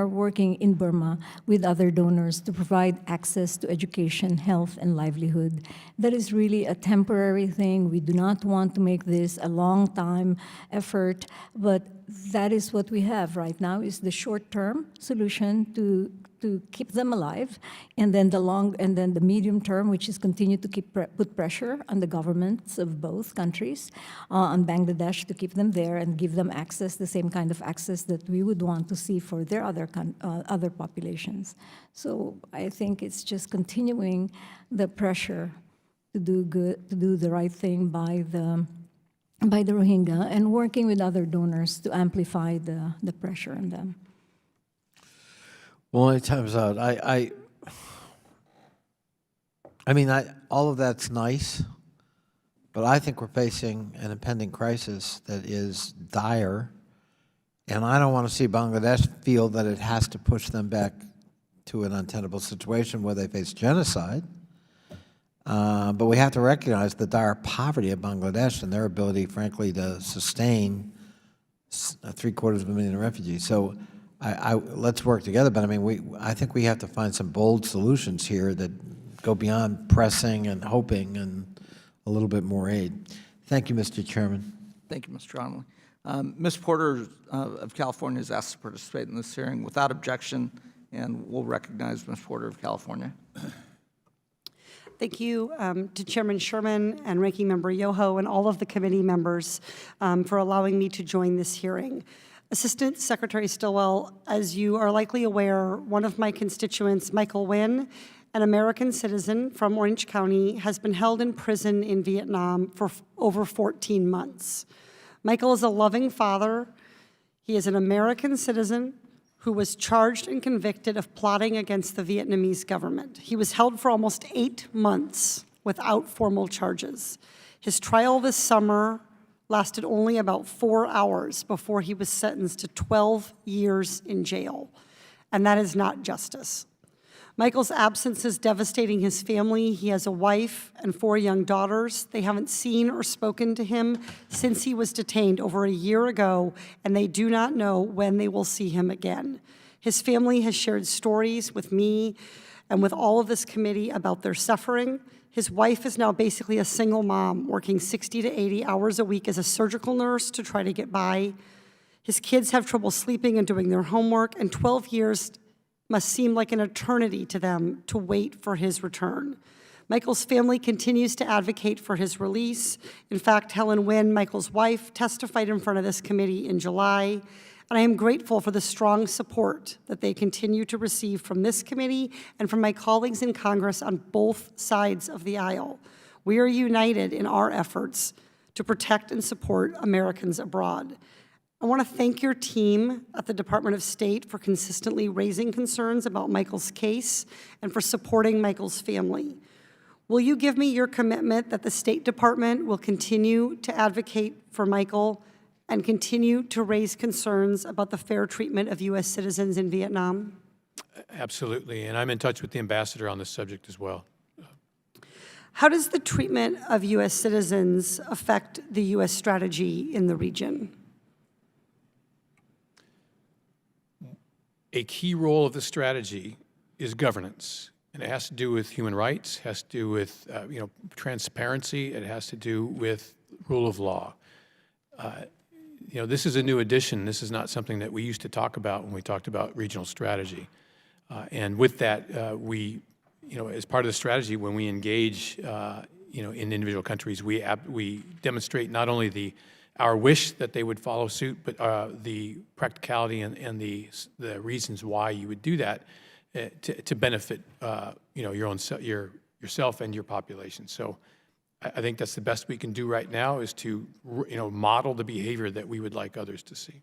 working in Burma with other donors to provide access to education, health, and livelihood. That is really a temporary thing. We do not want to make this a long-time effort, but that is what we have right now, is the short-term solution to keep them alive, and then the medium term, which is continue to put pressure on the governments of both countries, on Bangladesh to keep them there and give them access, the same kind of access that we would want to see for their other populations. So I think it's just continuing the pressure to do good, to do the right thing by the Rohingya, and working with other donors to amplify the pressure on them. Well, it times out. I mean, all of that's nice, but I think we're facing an impending crisis that is dire, and I don't want to see Bangladesh feel that it has to push them back to an untenable situation where they face genocide. But we have to recognize the dire poverty of Bangladesh and their ability, frankly, to sustain 750,000 refugees. So let's work together. But I mean, I think we have to find some bold solutions here that go beyond pressing and hoping and a little bit more aid. Thank you, Mr. Chairman. Thank you, Mr. Donnelly. Ms. Porter of California has asked to participate in this hearing without objection, and we'll recognize Ms. Porter of California. Thank you to Chairman Sherman and Ranking Member Yoho and all of the committee members for allowing me to join this hearing. Assistant Secretary Stilwell, as you are likely aware, one of my constituents, Michael Nguyen, an American citizen from Orange County, has been held in prison in Vietnam for over 14 months. Michael is a loving father. He is an American citizen who was charged and convicted of plotting against the Vietnamese government. He was held for almost 8 months without formal charges. His trial this summer lasted only about 4 hours before he was sentenced to 12 years in jail, and that is not justice. Michael's absence is devastating his family. He has a wife and 4 young daughters. They haven't seen or spoken to him since he was detained over a year ago, and they do not know when they will see him again. His family has shared stories with me and with all of this committee about their suffering. His wife is now basically a single mom, working 60 to 80 hours a week as a surgical nurse to try to get by. His kids have trouble sleeping and doing their homework, and 12 years must seem like an eternity to them to wait for his return. Michael's family continues to advocate for his release. In fact, Helen Nguyen, Michael's wife, testified in front of this committee in July, and I am grateful for the strong support that they continue to receive from this committee and from my colleagues in Congress on both sides of the aisle. We are united in our efforts to protect and support Americans abroad. I want to thank your team at the Department of State for consistently raising concerns about Michael's case and for supporting Michael's family. Will you give me your commitment that the State Department will continue to advocate for Michael and continue to raise concerns about the fair treatment of U.S. citizens in Vietnam? Absolutely, and I'm in touch with the ambassador on this subject as well. How does the treatment of U.S. citizens affect the U.S. strategy in the region? A key role of the strategy is governance, and it has to do with human rights, has to do with transparency, it has to do with rule of law. This is a new addition. This is not something that we used to talk about when we talked about regional strategy. And with that, we, as part of the strategy, when we engage, in individual countries, we demonstrate not only our wish that they would follow suit, but the practicality and the reasons why you would do that to benefit, yourself and your population. So I think that's the best we can do right now is to, model the behavior that we would like others to see.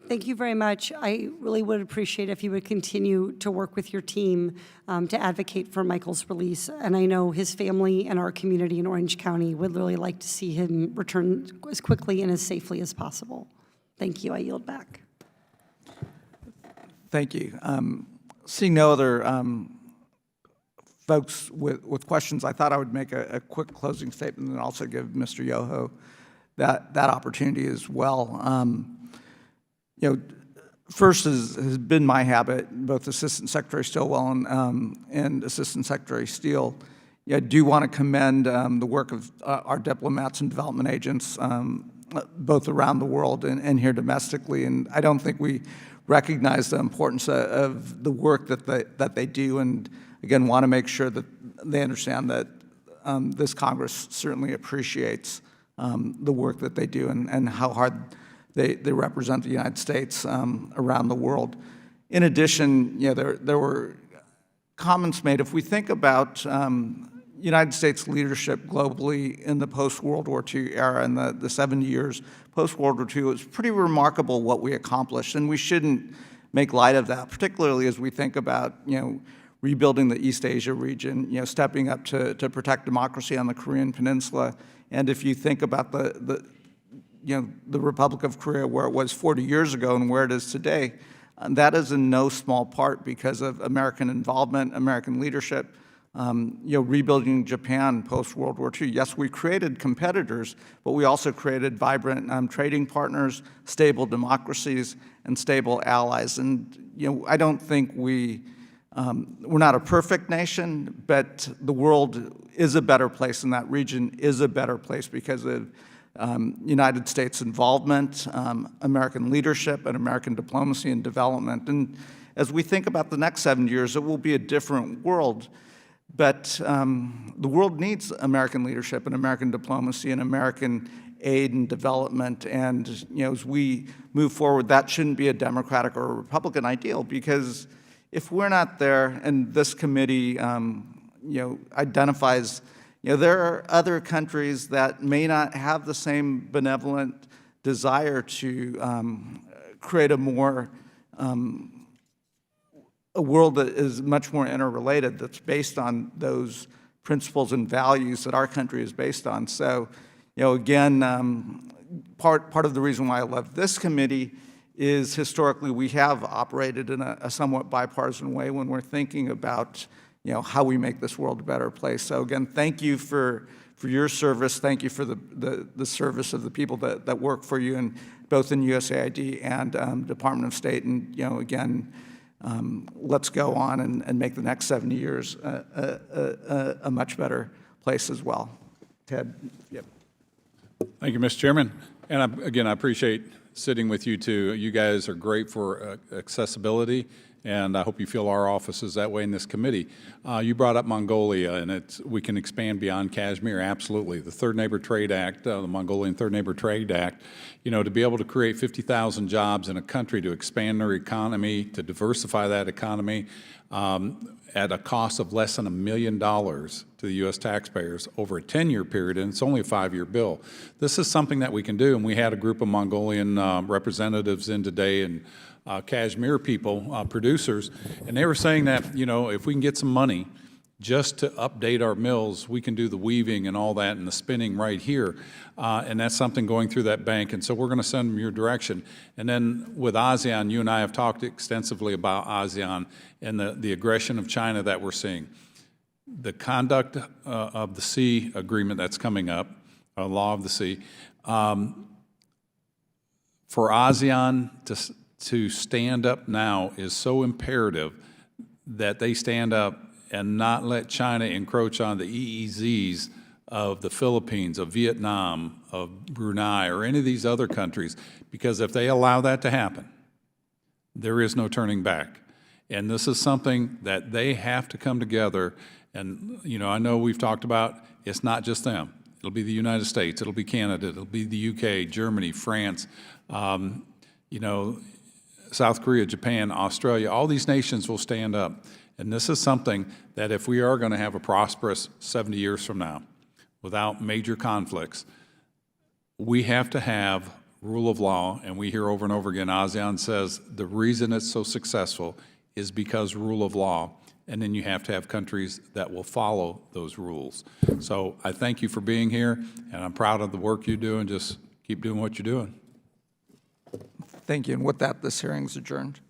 Thank you very much. I really would appreciate if you would continue to work with your team to advocate for Michael's release. And I know his family and our community in Orange County would really like to see him return as quickly and as safely as possible. Thank you. I yield back. Thank you. Seeing no other folks with questions, I thought I would make a quick closing statement and also give Mr. Yoho that opportunity as well. First has been my habit, both Assistant Secretary Stilwell and Assistant Secretary Steele. I do want to commend the work of our diplomats and development agents, both around the world and here domestically. And I don't think we recognize the importance of the work that they do. And again, want to make sure that they understand that this Congress certainly appreciates the work that they do and how hard they represent the United States around the world. In addition, there were comments made. If we think about United States leadership globally in the post-World War II era and the 70 years post-World War II, it was pretty remarkable what we accomplished, and we shouldn't make light of that, particularly as we think about rebuilding the East Asia region, stepping up to protect democracy on the Korean Peninsula. And if you think about the Republic of Korea, where it was 40 years ago and where it is today, that is in no small part because of American involvement, American leadership, rebuilding Japan post-World War II. Yes, we created competitors, but we also created vibrant trading partners, stable democracies, and stable allies. And I don't think we're not a perfect nation, but the world is a better place, and that region is a better place because of United States involvement, American leadership, and American diplomacy and development. And as we think about the next 7 years, it will be a different world. But the world needs American leadership and American diplomacy and American aid and development. And as we move forward, that shouldn't be a Democratic or a Republican ideal, because if we're not there, and this committee identifies, there are other countries that may not have the same benevolent desire to create a world that is much more interrelated, that's based on those principles and values that our country is based on. So, again, part of the reason why I love this committee is historically we have operated in a somewhat bipartisan way when we're thinking about how we make this world a better place. So again, thank you for your service. Thank you for the service of the people that work for you, and both in USAID and Department of State. And again, let's go on and make the next 70 years a much better place as well. Ted. Yep. Thank you, Mr. Chairman. And again, I appreciate sitting with you too. You guys are great for accessibility, and I hope you feel our office is that way in this committee. You brought up Mongolia, and we can expand beyond Kashmir, absolutely. The Third Neighbor Trade Act, the Mongolian Third Neighbor Trade Act, to be able to create 50,000 jobs in a country, to expand their economy, to diversify that economy at a cost of less than $1 million to the U.S. taxpayers over a 10-year period, and it's only a 5-year bill. This is something that we can do, and we had a group of Mongolian representatives in today, and Kashmir people, producers, and they were saying that, you know, if we can get some money just to update our mills, we can do the weaving and all that and the spinning right here. And that's something going through that bank. And so we're going to send them your direction. And then with ASEAN, you and I have talked extensively about ASEAN and the aggression of China that we're seeing. The conduct of the sea agreement that's coming up, law of the sea, for ASEAN to stand up now is so imperative that they stand up and not let China encroach on the EEZs of the Philippines, of Vietnam, of Brunei, or any of these other countries, because if they allow that to happen, there is no turning back. And this is something that they have to come together. And, you know, I know we've talked about it's not just them. It'll be the United States, it'll be Canada, it'll be the UK, Germany, France, you know, South Korea, Japan, Australia, all these nations will stand up. And this is something that if we are going to have a prosperous 70 years from now without major conflicts, we have to have rule of law. And we hear over and over again, ASEAN says the reason it's so successful is because rule of law. And then you have to have countries that will follow those rules. So I thank you for being here, and I'm proud of the work you do, and just keep doing what you're doing. Thank you. And with that, this hearing is adjourned.